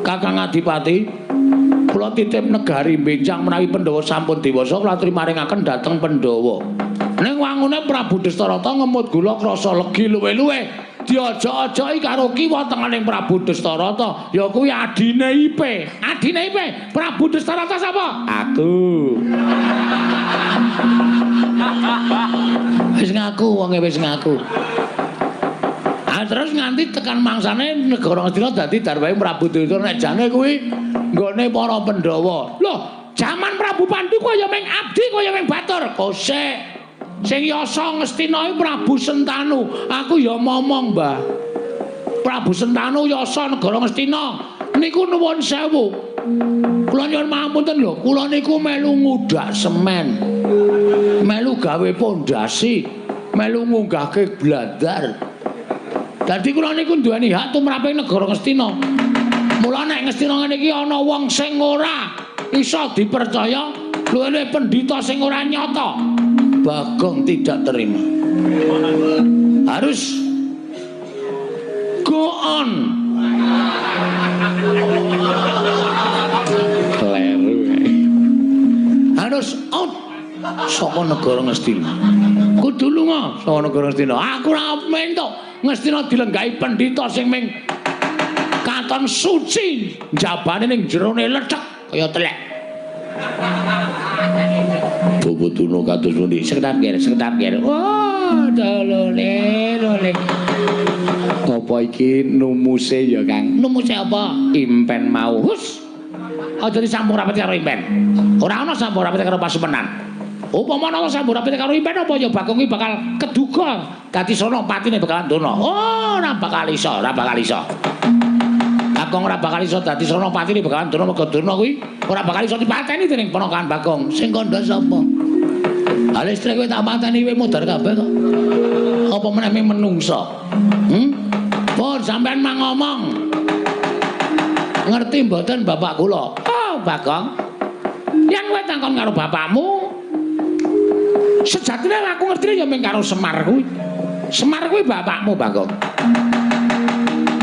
Kakang Adipati, kula titip negari benjang menawi Pandhawa sampun dewasa kula aturi maringaken dhateng Pandhawa. Ning wangune Prabu Destarata ngemut gula krasa legi luwe-luwe. Diojo-ojoki karo kiwa tengening Prabu Destarata, ya kuwi adine Ipe. Adine Ipe, Prabu Destarata sapa? Aku. Wis ngaku wonge wis ngaku. Terus nganti tekan mangsane negara Ngastina dadi darbahe Prabu Destarata nek jane kuwi nggone para Pandhawa. Loh, jaman Prabu Pandhu kaya ming abdi kaya ming batur. Kosek. Sing yasa Ngastina iki Prabu Sentanu. Aku ya momong, Mbah. Prabu Sentanu yasa negara Ngastina. Niku nuwun sewu. Kula nyuwun pangapunten lho, kula niku melu ngudak semen. Melu gawe pondasi, melu ngunggahke bladar. Dadi kula niku duweni hak tumraping negara Ngastina. Mula nek Ngastina ngene iki ana wong sing ora iso dipercaya, luwih pendhita sing ora nyata. Bagong tidak terima. Harus go on. Kleru. Harus out saka negara Ngastina. Kudu lunga saka negara Ngastina. Aku ora mentok Ngastina dilenggahi pendhita sing ming katon suci, jabane ning jerone lecek kaya telek. Bobotuna kados pundi? Sekedap-ger. Oh, dolole. Apa iki numuse ya, Kang? Numuse apa? Impen mau. Hus. Aja disambung rapet karo impen. Ora ana sambung rapet karo pasumenan. Upama ana sambung rapet karo impen apa ya Bagong iki bakal keduga dadi Sonopatine bakalan dono. Oh, ora bakal iso. Bagong ora bakal iso dadi Sonopatine bakalan dono mergo dono kuwi ora bakal iso dipateni dening ponakan Bagong. Sing kandha sapa? Ala istri kowe tak mateni kowe modar kabeh kok. Apa meneh menungso? Pun sampean mang ngomong. Ngerti mboten bapak kula? Oh, Bagong. Yen kowe takon karo bapakmu, sejatine aku ngertine ya mung karo Semar kuwi. Semar kuwi bapakmu, Bagong.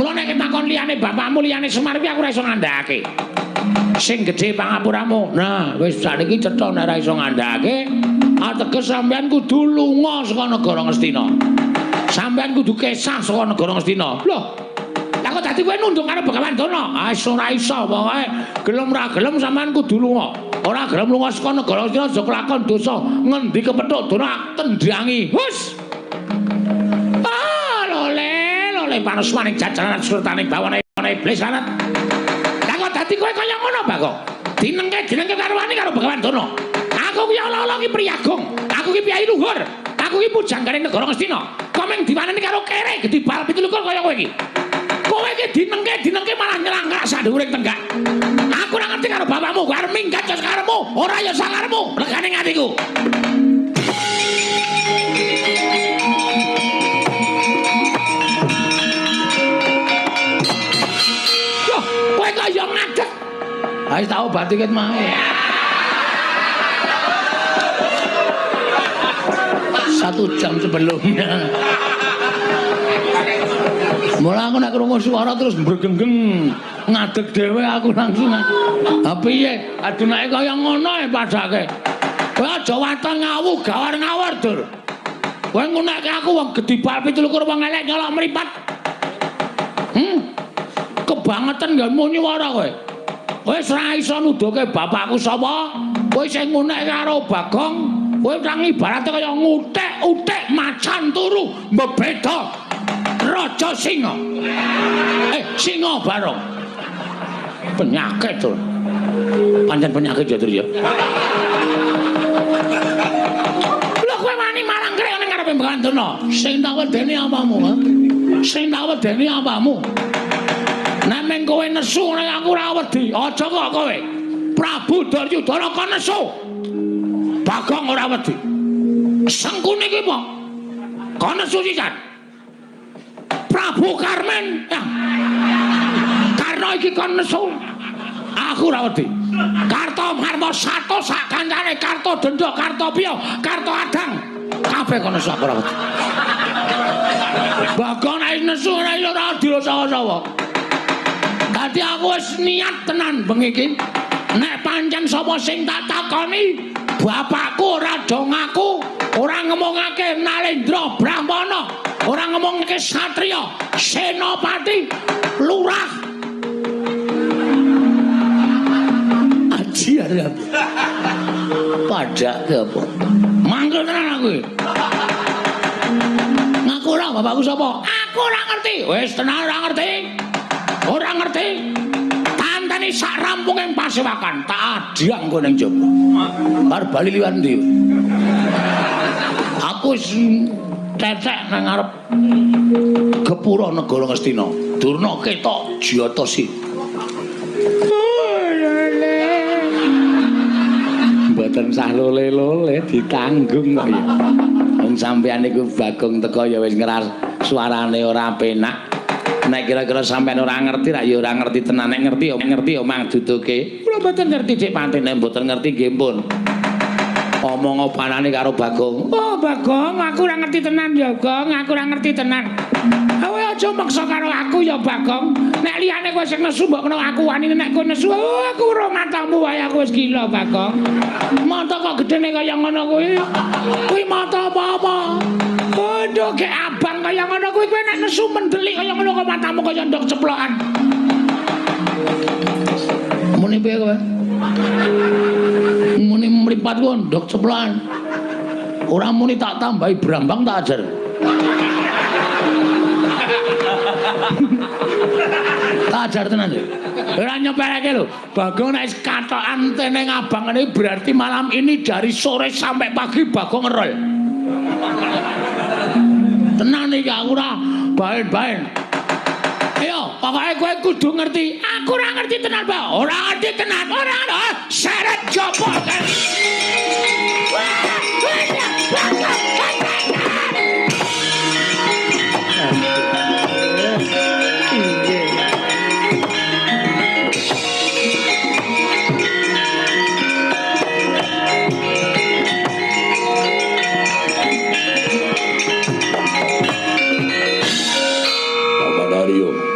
Mula nek takon liyane bapakmu liyane Semar kuwi aku ora iso ngandhakake. Sing gedhe pangapuramu. Nah, wis sakniki cetha nek ora iso ngandhakake, ateges sampean kudu lunga saka negara Ngastina. Sampean kudu kesah saka negara Ngastina. Loh, lah kok dadi kowe nunduk karo Begawan Dana? Ah, ora iso pokoke. Gelem ra gelem sampean kudu lunga. Ora gelem lunga saka negara Ngastina aja kelakon dosa. Ngendi kepethuk Dana tendhangi. Hus. Ah, lole panas maning jajaran surtaning bawane iblis sanat. Lah kok dadi kowe kaya ngono, Bagong? Dinengke karo wani karo Begawan Dana. Aku ki ala-ala ki priyagung. Aku ki piyai luhur. Aku ki pujangganing negara Ngastina. Kok mung diwaneni karo kere gedhi bal 17 kaya kowe iki. Kowe iki dinengke malah nyelangkak sak dhuwuring tenggak. Aku ora ngerti karo bapakmu, kowe arep minggat ya sakarepmu, ora ya sakarepmu. Legane atiku. Loh, kowe kaya ngadeg. Wis tak obati ket mae. 1 jam sebelumnya. Mula aku nek krungu swara terus mbregenggeng ngadeg dhewe aku langsung. Ha piye? Adunake kaya ngono e padake. Kowe aja waton ngawu gawar-ngawur, Dur. Kowe ngunekke aku wong gedhi bal 17 wong elek nyolok mripat. Kebangetan nggonmu nyuwara kowe. Kowe ora iso nuduhke bapakku sapa? Kowe sing ngunekke karo Bagong. Kowe nang ibarate kaya ngutek-utek macan turu mbeda raja singa. Singa bareng. Penyakit to. Pancen penyakit ya, Dur ya. Lho kowe wani marang krek ning ngarepe Begawan Dana. Sing tak wedeni apamu, ha? Sing tak wedeni apamu? Nek meng kowe nesu nek aku ora wedi, aja kok kowe. Prabu Duryudana kon nesu. Bagong ora wedi. Sengkune iki apa? Kon nesu sisan. Prabu Karmen. Ya. Karna iki kon nesu. Aku ora wedi. Karta Marta Sato sak kancane Karta Denda, Karta Piya, Karta Adang. Kabeh kon nesu aku ora wedi. Bagong nek nesu ora ora dirasawa-sawa. Dadi aku wis niat tenan bengi iki. Nek pancen sapa sing tak takoni, bapakku ora do ngaku, ora ngomongake Nalendra Brahmana, ora ngomongake satriya, senopati, lurah. Aji arep. Padha ke apa? Mangkel tenan aku. Ngaku ora bapakku sapa? Aku ora ngerti. Wis tenan ora ngerti. Ora ngerti. Tantani sak rampunging pasewakan tak adiang kowe ning jaba. Bar bali liwat ndi? Aku wis cecek nang ngarep Gepura Negara Ngastina. Durna ketok Jatasi. Mboten sah lole-lole ditanggung kok ya. Wong sampeyan niku Bagong teko ya wis ngeras suarane ora penak. Nek kira-kira sampean ora ngerti rak ya ora ngerti tenan, nek ngerti ya mang duduke. Kula mboten ngerti Dik Pati, nek mboten ngerti nggih pun. Omong opanane karo Bagong. Oh Bagong, aku ora ngerti tenan ya, Gong, aku ora ngerti tenan. Kowe aja maksa karo aku ya Bagong. Nek liyane kowe sing nesu mbok kena aku wani, nek kowe nesu aku ora matamu wae aku wis gila Bagong. Mata kok gedene kaya ngono kuwi. Kuwi mata apa-apa? Ndok ke abang kaya ngono kuwi kowe nek nesu mendelik kaya ngono kok matamu kaya ndok ceplokan. Muni piye kowe? Muni mripat ku ndok ceplokan. Ora muni tak tambahi brambang tak ajar. Tak ajar tenan lho. Ora nyepeleke lho. Bagong nek katokan teneng abang ini berarti malam ini dari sore sampai pagi Bagong ngerol. Tenan iki aku ora baen-baen. Ayo, pokoke kowe kudu ngerti. Aku ora ngerti tenan, Pak. Ora ngerti tenan. Ora ana syarat jopo kan.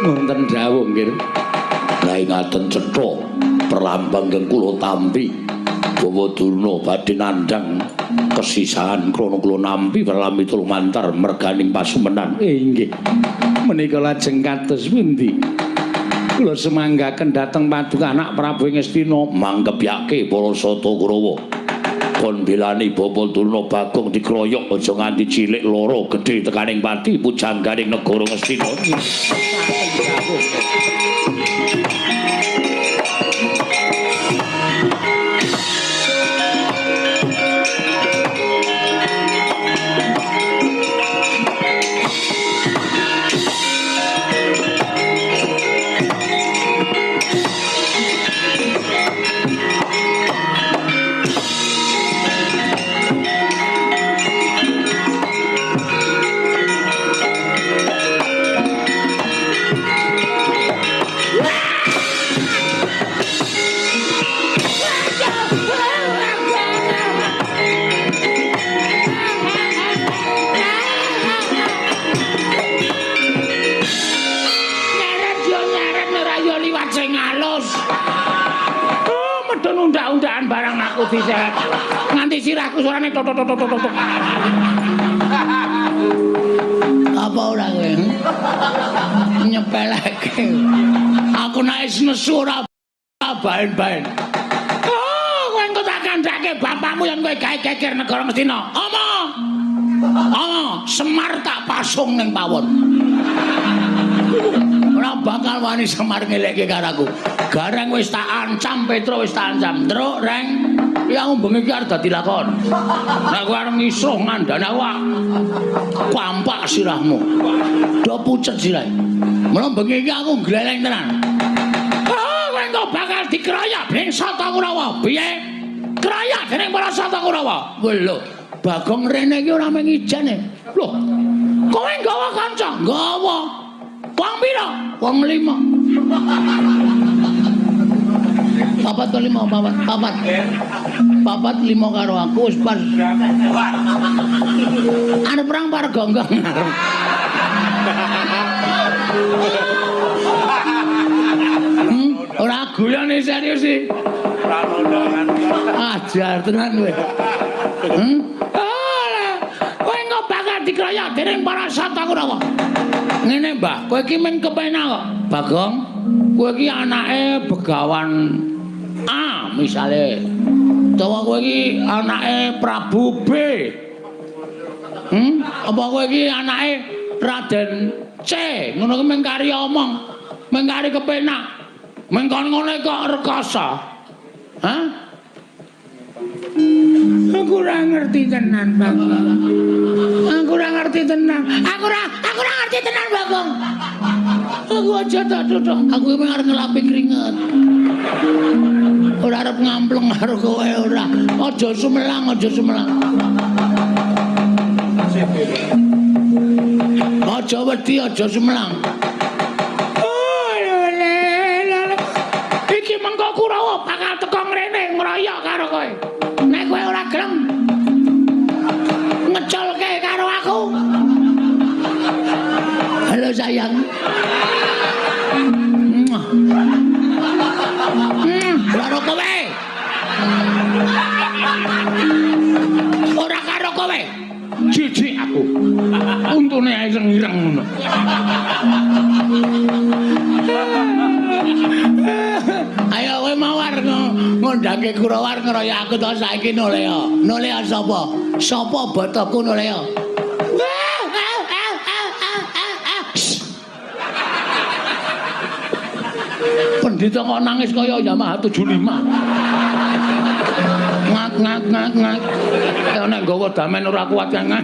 Wonten dawuh nggih. Lah ngaten cetha perlambang keng kula tampi Bawa Durna badhe nandhang kesisahan krana kula nampi perlami tulumantar merganing pasumenan. Inggih. Menika lajeng kados pundi? Kula semanggaken dhateng paduka anak Prabu Ngastina mangkebyake para Sata Kurawa. Kon belani Bapak Durna Bagong dikroyok aja nganti cilik loro gedhe tekaning pati pujangganing negara Ngastina. Undak-undakan barang aku disehat nganti sirahku suarane tok tok tok tok tok. Apa ora kowe? Nyepeleke. Aku nek nesu ora baen-baen. Oh, kowe engko tak kandhake bapakmu yen kowe gawe geger negara Ngastina. Omong. Oh, Semar tak pasung ning pawon. Ora bakal wani Semar ngelekke karo aku. Gareng wis tak ancam, Petro wis tak ancam. Truk reng, ya bengi iki arep dadi lakon. Nek kowe arep ngisruh ngandhane awak, pampak sirahmu. Do pucet sirahe. Mula bengi iki aku gleleng tenan. Oh, kowe engko bakal dikeroyok dening Sata Kurawa. Piye? Keroyok dening para Sata Kurawa. Lho, Bagong rene iki ora mung ijane. Lho, kowe nggawa kanca? Nggawa. Wong pira? Wong 5. Papat to 5, papat. Papat 5 karo aku wis pas. Arep perang par gonggong. Ora guyone serius sih. Ajar tenan kowe. Kowe engko bakal dikeroyok dening para Sata Kurawa. Ngene, Mbah, kowe iki men kepenak kok. Bagong, kowe iki anake Begawan A misale. Utawa kowe iki anake Prabu B. Apa kowe iki anake Raden C. Ngono ki mung kari omong, mung kari kepenak. Mengkon ngene kok rekoso. Hah? Aku ora ngerti tenan, Bagong. Aku ora ngerti tenan. Aku ora ngerti tenan, Bagong. Aku aja tak duduk. Aku mung arep ngelapi keringet. Ora arep ngampleng karo kowe ora. Aja sumelang, aja sumelang. Aja wedi, aja sumelang. Iki mengko Kurawa bakal teko ngrene ngroyok karo kowe. Nek kowe ora gelem ngeculke karo aku. Halo sayang. Karo kowe. Ora karo kowe. Jijik aku. Untune ae sing ireng ngono. Ayo kowe mawar ngundhake Kurawar ngeroyok aku to saiki Nolea. Nolea sapa? Sapa botoku Nolea? Pendhita kok nangis kaya Yamaha 75. Ngak. Nek nggawa damen ora kuat ngak.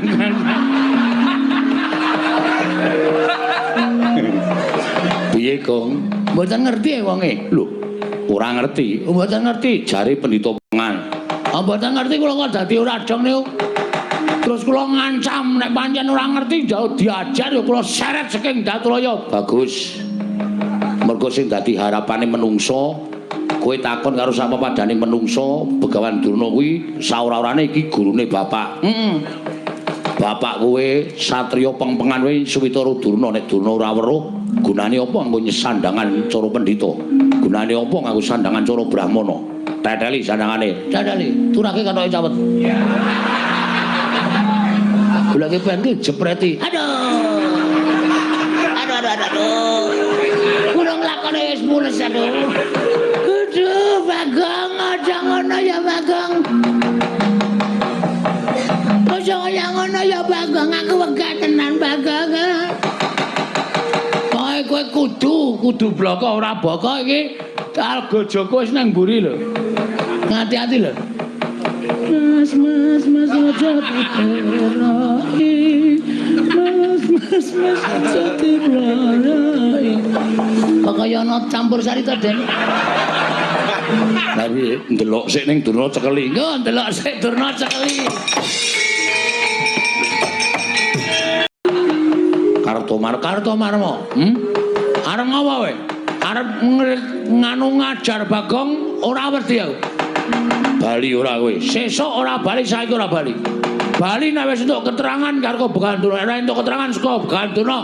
Piye, Kong? Mboten ngerti wonge. Lho, ora ngerti. Mboten ngerti jare pendhita pengan. Mboten ngerti kula kok dadi ora dong niku. Terus kula ngancam nek pancen ora ngerti jauh diajar ya kula seret saking Datraya. Bagus. Mergo sing dadi harapane menungso, kowe takon karo sapa padane menungso, Begawan Durna kuwi saora-orane iki gurune bapak. Bapak kowe satriya pengpengan kowe Suwitara Durna, nek Durna ora weruh gunane apa nggo sandangan cara pendhita? Gunane apa nganggo sandangan cara brahmana? Teteli sandangane. Teteli, turake katoke cawet. Gulake ben ki jepreti. Aduh. Kurang lakone wis mules aduh. Aduh, Bagong, aja ngono ya Bagong. Aja ngono ya Bagong, aku wegah tenan Bagong. Kowe kudu bloko ora boko iki alga Joko wis nang mburi lho. Hati-hati lho. Mas aja diperai. Mas aja diperai. Kaya ana campur sari to, Den. Lah piye ndelok sik ning Durna cekeli. Yo ndelok sik Durna cekeli. Kartomarma. Arep ngopo kowe? Arep nganu ngajar Bagong ora wedi aku. Bali ora kowe. Sesuk ora bali, saiki ora bali. Bali nek wis entuk keterangan karo Begawan Durna, ora entuk keterangan saka Begawan Durna.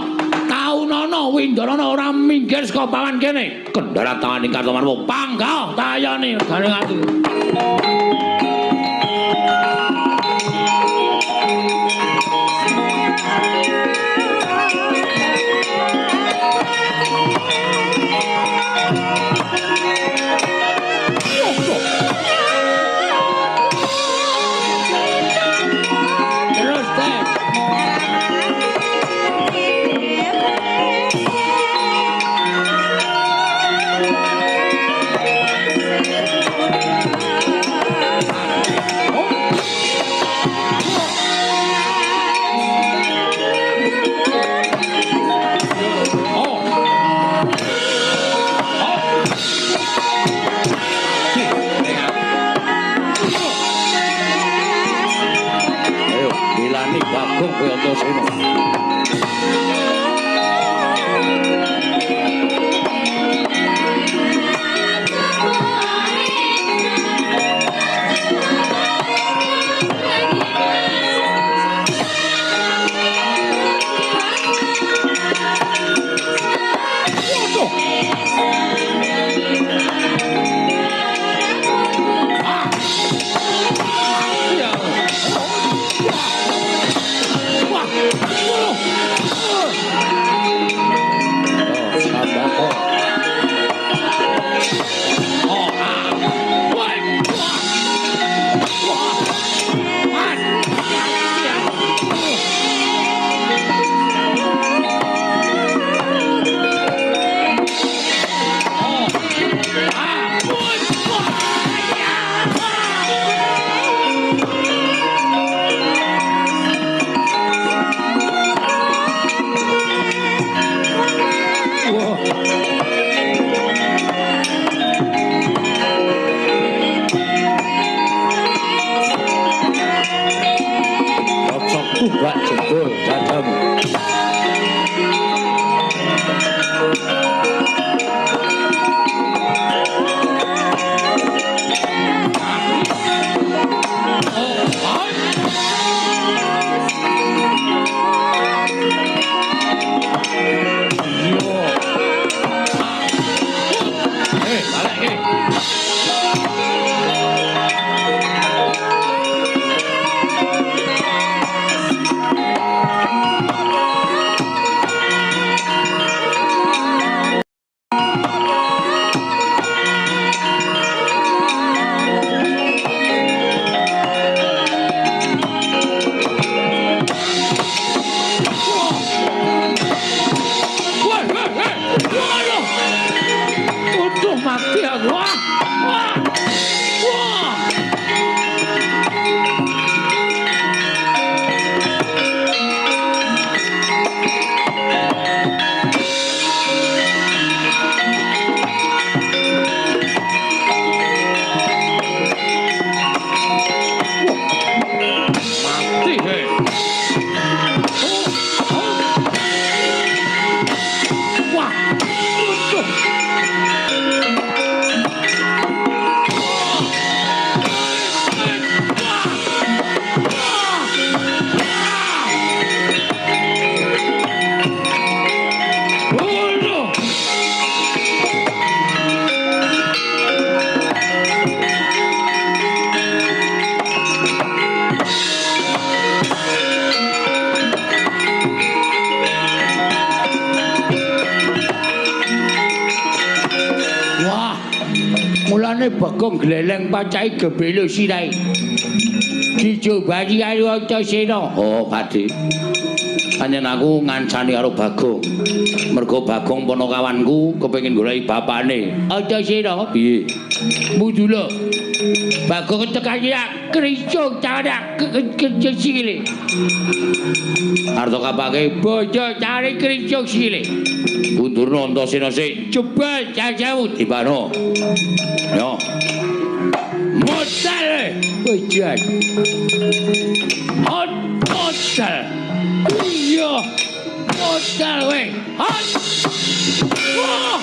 Kaunana Windarana ora minggir saka pawan kene. Kendara tanganing Kartomarma panggah tayane garing ati. Bagong kowe Antasena. Wak jebul dadam. Bagong gleleng pacai gebelo sirai. Kijo bayi ayu Antasena. Oh, Pakde. Panjen aku ngancani karo Bagong. Mergo Bagong ponokawanku kepengin goleki bapane. Antasena piye? Mudula. Bagong tekan ya kricung cara sikile. Arto kapake bojo cari kricung sikile. Kundurna Antasena sik jebal jajamu dibano. Yo. Modal hujan. Hot modal. Iya. Modal we. Hot. Wah.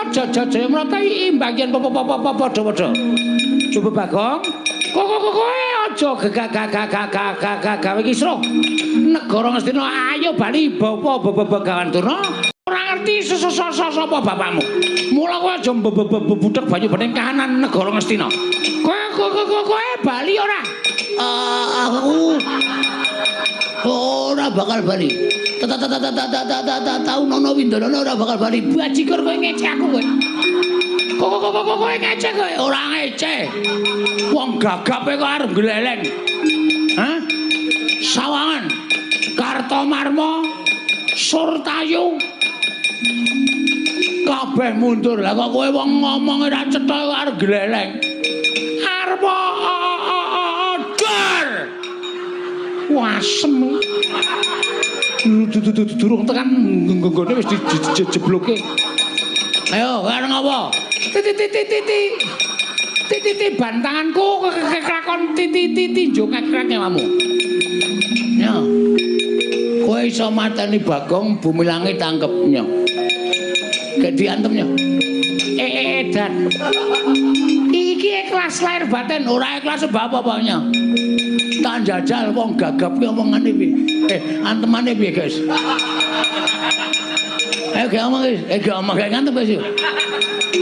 Jajah mlakai imbagian padha-padha. Coba Bagong. Kowe aja gagak-gagak gawe kisruh. Negara Ngastina ayo bali bapa begawan turna. ora ngerti sapa bapakmu. Mula kowe aja butek banyu bening kahanan negara Ngastina. Kowe bali ora? Aku ora bakal bali. Tahu nono Windana ora bakal bali. Bajigur kowe ngecek aku kowe. Kowe ngecek kowe ora ngecek. Wong gagape kok arep gleleng. Hah? Sawangan, Kartomarma, Surtayu. Kabeh mundur. Lah kok kowe wong ngomong ora cetha kok arep gleleng. Arep odor. Wasem. Durung tekan nggone wis dijebloke. Ayo, areng apa? Titi bantanganku kekrakon titi njo kekrake kamu. Ya. Kowe iso mateni Bagong bumi langit tangkepnya. Gak diantemnya. Dan iki ikhlas lahir batin, ora ikhlas sebab apa-apanya. Tak jajal wong gagap ki omongane piye. Antemane piye, guys? Gak omong guys. Gak omong gak ngantem guys.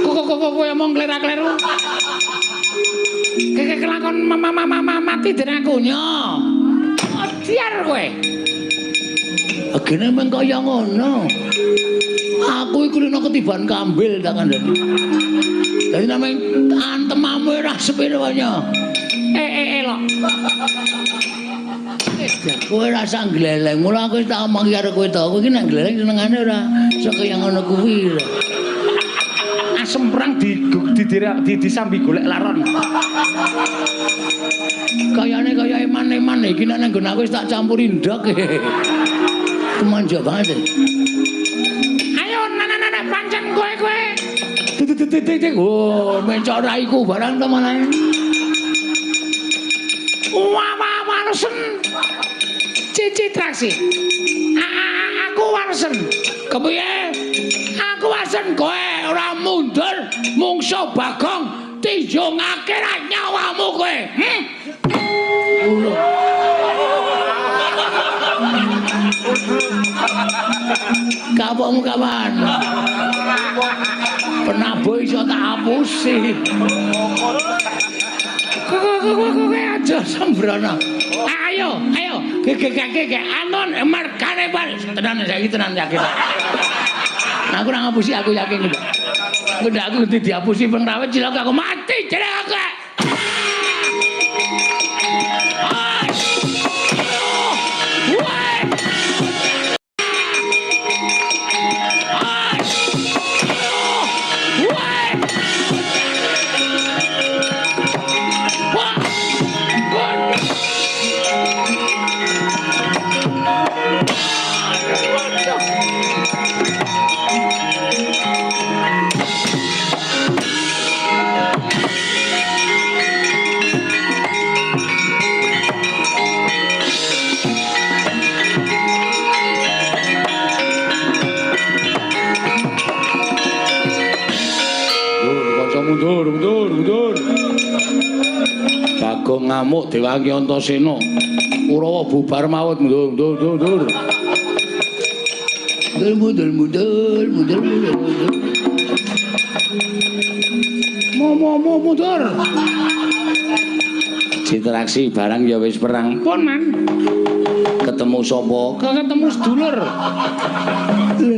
Kok omong klerak-kleru. Kek kelakon mati den aku nyo. Odiar kowe. Agene meng kaya ngono. Aku iku rene ketiban kambil tak kandhani. Dadi name antemamu ora sepiro wae. Elok. Kowe rasa gleleng, mula aku tak omong karo kowe to. Kowe iki nek gleleng senengane ora iso kaya ngono kuwi. Asem perang disambi golek laron. Kayane kaya eman-eman iki nek nang nggon aku wis tak campuri ndok. Kemanja banget. Ayo nana pancen kowe. Titik. Oh, mencok raiku barang to malah. Warsen. Cici traksi. Aku warsen. Kepiye? Aku warsen kowe ora mundur mungsuh Bagong tinjungake ra nyawamu kowe. Kapokmu kapan? Penabuh iso tak hapusi. Kowe aja sembrono. Ayo. Gek anon merkane bal. Tenan saiki tenan yakin. Aku ora ngapusi aku yakin iki. Udah aku nanti dihapusi pengrawet cilok aku mati jelek aku. Mundur. Bagong ngamuk Dewangi Antasena. Kurawa bubar maut mundur. Mundur. Mundur. Citraksi barang ya wis perang. Pun man. Ketemu sapa? Ketemu sedulur.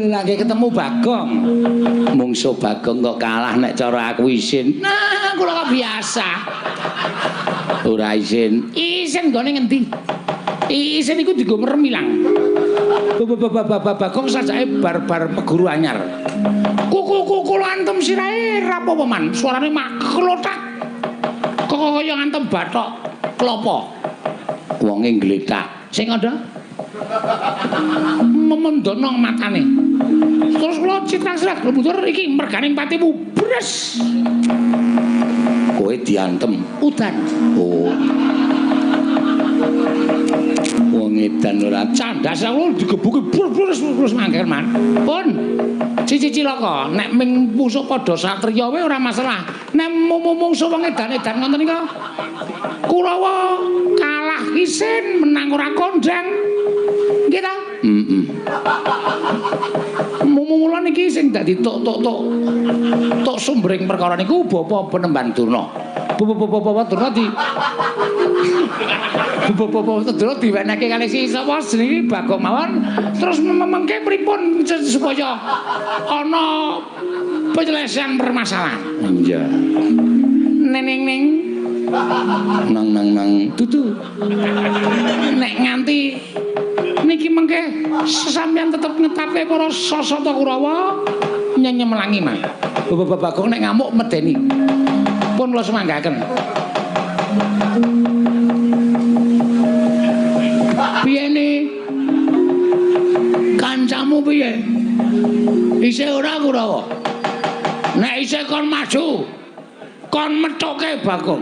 Lagi ketemu Bagong. Mungsuh Bagong kok kalah nek cara aku isin. Nah, kula kok biasa. Ora isin. Isin gone ngendi? Isin iku dienggo mermilang. Bagong sajake bar peguru anyar. Kukul antem sirahe rapopo man. Suarane mak klotak. Kok kaya ngantem bathok klopo. Wonge ngletak. Sing ada memendono matane. Terus kula citrasrat mundur iki merganing patimu bres. Kowe diantem udan. Oh. Wong edan ora candas aku digebuki blus mangkel man. Pun cici loko nek ming musuh padha satriya wae ora masalah. Nek mungsuh wong edan-edan ngoten nika Kurawa kalah isin menang ora kondang. Nggih ta? Heeh. iki sing dadi tok sumbering perkara niku Bapa Penemban Durna. Bapa Durna diwenehke kalih si sapa jenenge Bagong mawon terus mengke pripun supaya ana penyelesaian permasalahan. Iya. Neng nang dudu. Nek nganti niki mengke sampeyan tetep ngetapke para Sasata Kurawa nyemelangi mah. Bapak Bagong nek ngamuk medeni. Pun kula semanggaken. Piye ne? Kancamu piye? Isih ora Kurawa? Nek isih kon maju, kon methuke Bagong.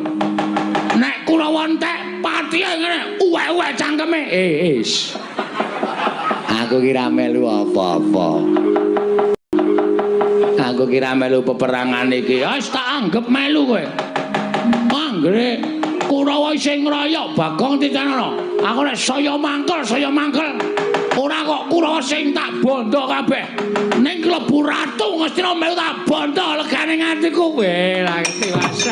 Nek Kurawa entek patihe ngene, uwek-uwek cangkeme. Aku kira melu apa-apa. Aku kira melu peperangan iki. Wis tak anggap melu kowe. Anggere Kurawa isih ngroyok Bagong titenono. Aku nek saya mangkel. Ora kok Kurawa sing tak bondo kabeh. Ning klebu ratu Ngastina melu tak bondo legane ngatiku. Weh, lha dewasa.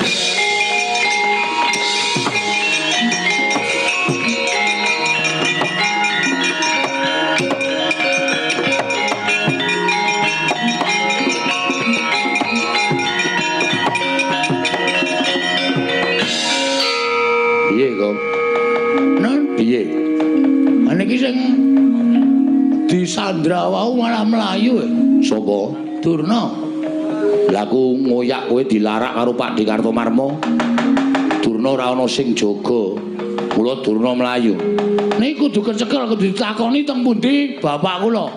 Piye kok? Non piye? Aniki sing disandra wau malah mlayu. Sapa? Durna. Lah aku ngoyak kowe dilarak karo Pak Dikartomarma. Durna ora ana sing jaga. Mula Durna mlayu. Niku kudu kecekel kudu ditakoni teng pundi bapak kula.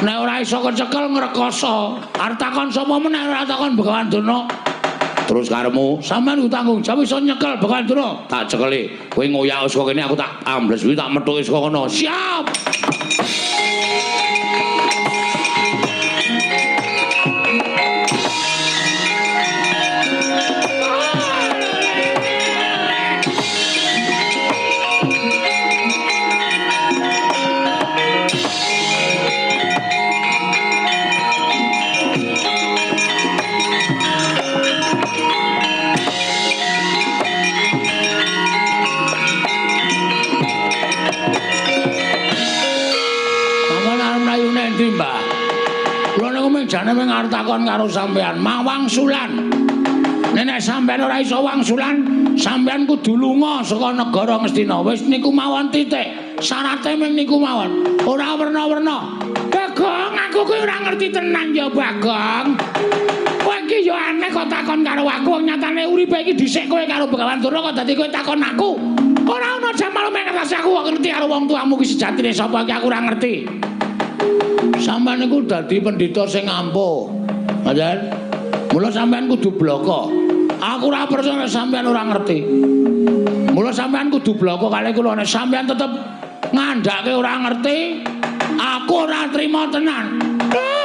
Nek ora iso kecekel ngrekoso. Arep takon sapa meneh ora takon Begawan Durna. Terus karemu sampean tanggung jawab iso nyekel Begawan Durna. Tak cekeli. Kowe ngoyak saka kene aku tak ambles kuwi tak methuke saka kono. Siap. Jane mung arep takon karo sampean, mawang sulan. Nek sampean ora iso wangsulan, sampean kudu lunga saka negara Ngastina. Wis niku mawon titik. Syarate mung niku mawon. Ora werna-werna. Bagong, aku kuwi ora ngerti tenan ya, Bagong. Kowe iki ya aneh kok takon karo aku. Nyatane uripe iki dhisik kowe karo Begawan Durna kok dadi kowe takon aku. Ora ana jamal mengerti aku kok ngerti karo wong tuamu ki sejatine sapa iki aku ora ngerti. Sampeyan niku dadi pendhita sing ampuh. Panjen. Mula sampeyan kudu bloko. Aku ora percaya sampeyan ora ngerti. Mula sampeyan kudu bloko kalih kula nek sampeyan tetep ngandhake ora ngerti, aku ora trima tenan.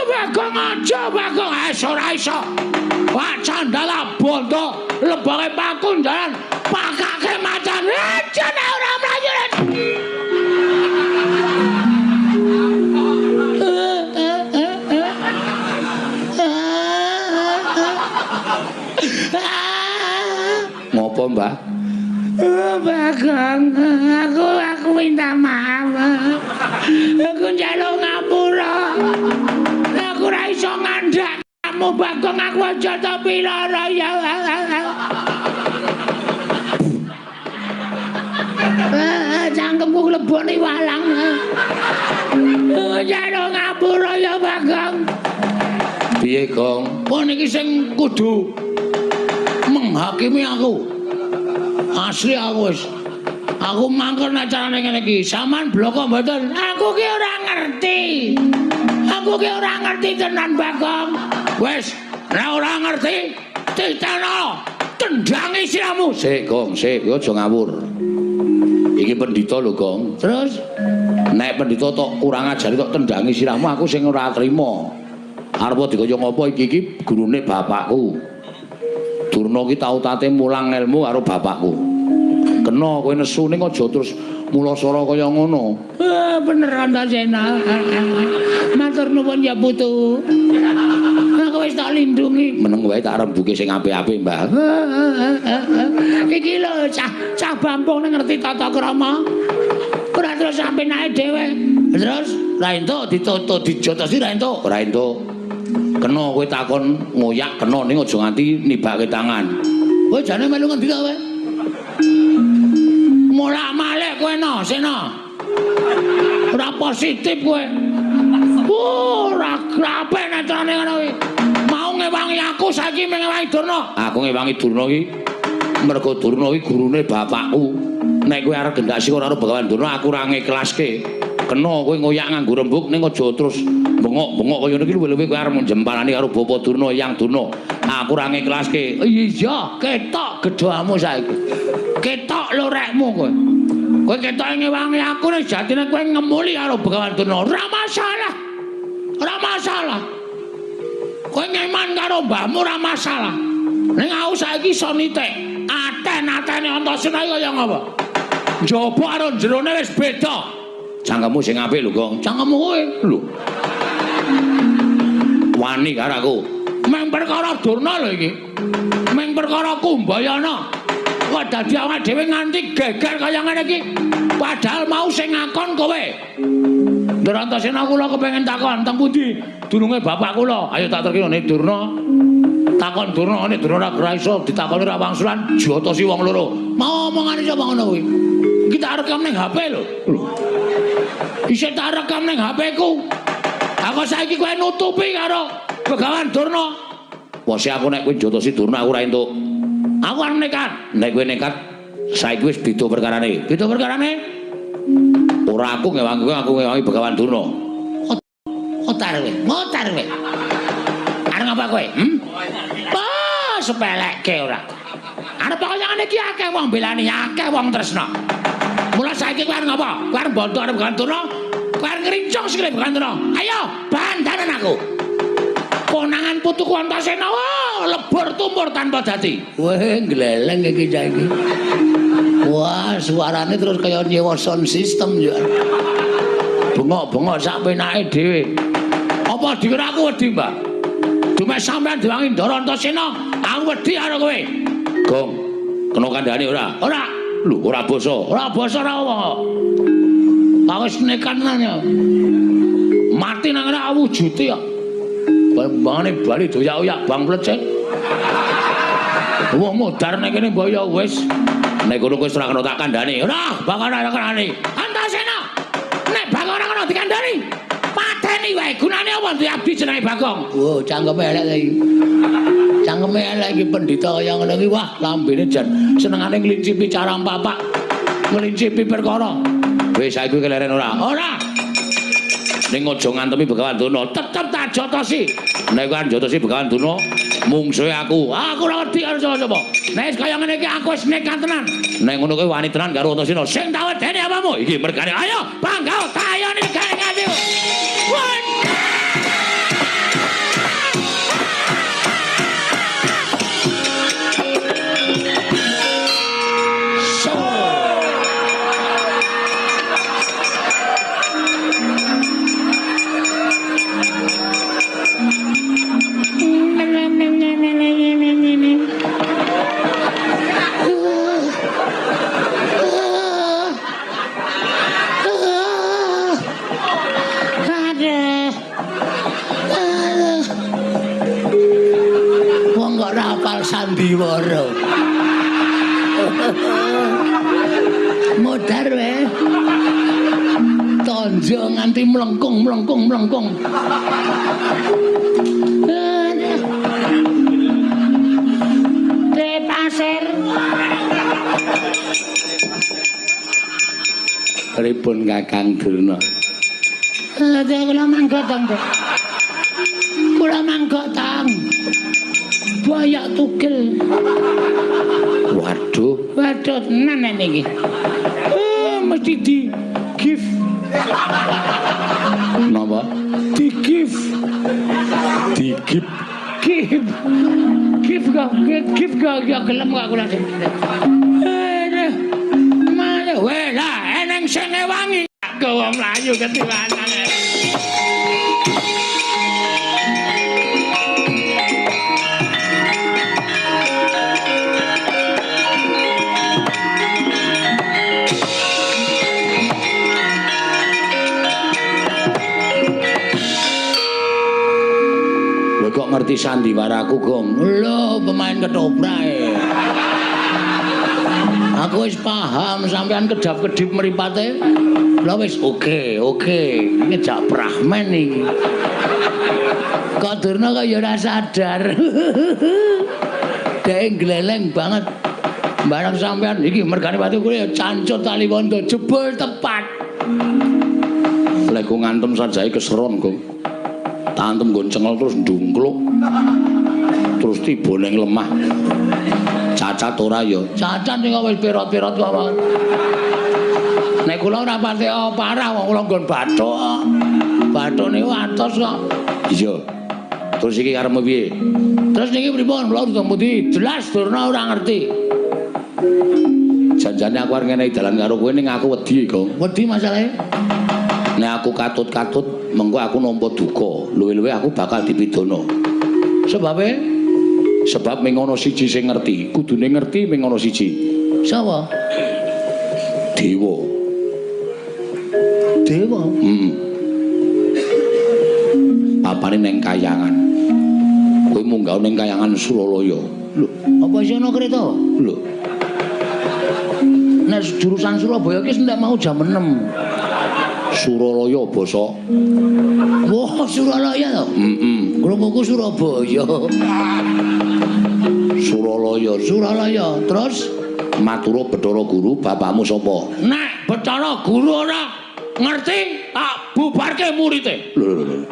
Bagong aja Bagong, ora iso. Wah candala bondo, lebake pakunjalan, pakake macan. Jane ora mlayu. Ngopo, Mbak? Bagong, aku minta maaf. Aku njaluk ngapura. Aku ora iso ngandhak kamu, Bagong, aku aja to pilara ya. Cangkemku klebone walang. Njaluk ngapura ya, Bagong. Piye, Gong? Kok niki sing kudu menghakimi aku. Asli aku wis. Aku mangkel nek carane ngene iki. Saman bloko mboten. Aku ki ora ngerti. Aku ki ora ngerti tenan, Bagong. Wis, nek ora ngerti, titeno tendangi siramu. Sik, Gong, sik, aja ngawur. Iki pendhita lho, Gong. Terus nek pendhita tok kurang ajari tok tendangi siramu, aku sing ora trima. Arep dikaya ngopo iki gurune bapakku. Durna ki tau tate mulang ilmu karo bapakku. Kena kowe nesu ning aja terus mulasara kaya ngono. Beneran ta Jenal. Matur nuwun ya Putu. meneng wae tak rembuke sing apik-apik, Mbah. Iki lho cah Bampung ning ngerti tata krama. Ora terus sampe naik dhewe. Terus ra entuk ditutuk dijotosi ra entuk. Ora entuk. Kena kowe takon ngoyak kena ning aja nganti nibake tangan. Kowe jane melu ngendi kowe? Molak-malik kowe no, sena. Ora positif kowe. Ora grape netrane ngono kuwi. Mau ngewangi aku saiki ngewangi Durna. Aku ngewangi Durna iki mergo Durna iki gurune bapakku. Nek kowe arep gendak sik ora karo Bagawan Durna aku ora ngiklaske. Kena kowe ngoyak nganggo rembug ning aja terus bengok-bengok kaya ngene iki luwe-luwe kowe arep njempalani karo Bapak Durna, Yang Durna. Aku ora ngiklaske. Iya, ketok gedhamu saiki. Ketok lorekmu kowe. Kowe ketok ngewangi aku nek jatine kowe ngemuli karo Bagawan Durna. Ora masalah. Ora masalah. Kowe ngeman karo mbahmu ora masalah. Ning aku saiki iso nitik. Aten-atene Antasena iki kaya ngapa? Njaba karo jerone wis beda. Cangkemmu sing apik lho, Gong. Cangkemmu kowe lho. Wani karo aku. Meng perkara Durna lho iki. Meng perkara Kumbayana. Kok dadi awake dhewe nganti geger kaya ngene iki. Padahal mau sing ngakon kowe. Ndara Antasena kula kepengin takon teng pundi dununge bapak kula. Ayo tak terkira nek Durna. Takon Durna nek Durna ora iso ditakoni ra wangsulan jotosi wong loro. Mau omongane sapa ngono kuwi? Kita rekam ning HP lho. Isih tak rekam ning HP-ku. Aku saiki kowe nutupi karo Begawan Durna. Wes aku nek kowe jotosi Durna aku ora entuk. Aku arep nekat. Nek kowe nekat saiki wis beda perkarane. Beda perkarane? Ora aku ngewangi kowe, aku ngewangi Begawan Durna. Ngotar kowe. Arep ngapa kowe? Sepelekke ora. Arep kaya ngene iki akeh wong belani, akeh wong tresna. Mula saiki kowe arep ngapa? Kowe arep bondo arep Begawan Durna? Kowe arep ngrincong sikile Begawan Durna. Ayo, bandanan aku. Konangan putuku Antasena lebur tumpur tanpa dadi. Weh, gleleng iki saiki. Wah, suarane terus kaya nyewa sound system yo. Bengok-bengok sak penake dhewe. Apa dikira aku wedi, Mbak? Dume sampean diwangi Ndara Antasena, aku wedi karo kowe. Gong, kena kandhane ora? Ora. Lho, ora basa. Ora basa ora apa. Aku wis nekat nang ya. Mati nang ora wujude ya. Bangane bali doyak-oyak bang plecek. Wong modar nek kene mbok ya wis. Nek ngono kowe ora kena tak kandhane. Ora, bakal ora kandhane. Antasena. Nek bakal ora kena dikandhani. Pateni wae gunane apa duwe abdi jenenge Bagong. Oh, cangkeme elek iki. Cangkeme elek iki pendhita kaya ngono iki. Wah, lambene jan senengane nglincipi carang papak. Nglincipi perkara. Wis saiki keleren ora? Ora. Ning aja ngantemi Begawan Durna, Tetep tak jotosi. nek kowe jotosi Begawan Durna, mungsuhe aku. Aku ora wedi karo sapa-sapa. Nek kaya ngene iki aku wis nekat tenan. Nek ngono kowe wani tenan karo Antasena. Sing tak wedeni apamu? Iki mergane. Ayo, bangga tayone negane ngati. Sandiwara. Modar wae. Tonjo nganti mlengkung. Di pasir. Pripun Kakang Durna? Kula mangga tang, Dek. Kula mangga tang. Bayak tugel. Waduh, Tenan iki. Mesti di gift. napa? Di gift. Digip. Gift gak gelem gak kula sing. Mana weh lah eneng sing ngewangi. Ke wong Melayu ketiwanan. Lho kok ngerti sandiwaraku, Gong? Lho pemain ketoprak. Aku wis paham sampean kedap-kedip mripate. Lha wis oke. Ngejak Brahman iki. Kok durna kok ya ora sadar. Dek gleleng banget. Barang sampean iki mergane pati kuwi cancut tali wondo jebul tepat. Lek ku ngantem sajae keseron, Gong. Tantem nggon cengel terus ndungkluk. Terus tiba ning lemah. Cacat ora ya? Cacat ning wis pirot-pirot kok. Nek kula ora pati parah wong kula nggon bathuk. Bathuk niku atos kok. Iya. Terus iki karepmu piye? Terus niki pripun? Kula udah mudi jelas durna ora ngerti. Janjane aku arep ngenehi dalan karo kowe ning aku wedi, Gong. Wedi masalahe? Nek aku katut-katut mengko aku nampa duka. Luwe-luwe aku bakal dipidana. Sebab ming ana siji sing ngerti. Kudune ngerti ming ana siji. Sapa? Dewa. Dewa? Papane ning Kayangan. Kowe munggah ning Kayangan Suralaya. Lho, apa isih ana kereta? Lho. Nek jurusan Surabaya ki ndak mau jam 6. Suralaya basa. Wah, Suralaya to? Krunguku Surabaya. Suralaya. Terus matura Bathara Guru, bapakmu sapa? Nek Bathara Guru ora ngerti, tak bubarke murite. Lho.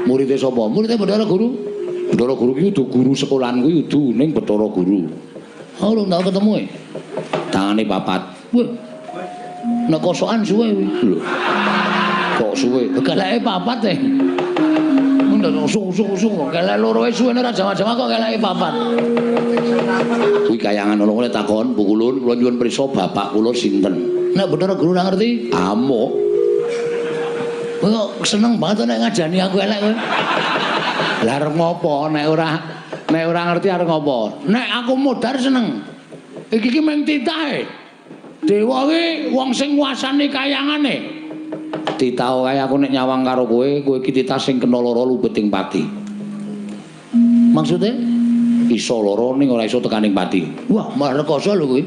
Murite sapa? Murite Bathara Guru. Bathara Guru ki udu guru sekolahan kuwi udu ning Bathara Guru. Oh, lho tau ketemu e. Tangane papat. Wah. Nek kosokan suwe kuwi. Lho. Kok suwe? Galake papat e. Mun sung galak loro e suwene ora jama-jama kok galake papat. Kuwi Kayangan ana kene takon Bu Kulun, kula nyuwun prisa bapak kula sinten? Nek Bathara Guru ora ngerti? Amuk. Kowe kok seneng banget nek ngajani aku elek kowe. Lah arep ngopo nek ora ngerti arep ngopo? Nek aku modar seneng. Iki mung titahe. Dewa ki wong sing nguasani kayangane. Titah kae aku nek nyawang karo kowe iki titah sing kena lara lumbeting pati. Maksude iso lara ning ora iso tekaning pati. Wah, malah rekoso lho kuwi.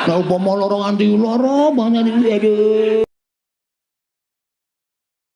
Lah upama lara nganti lara banget iki.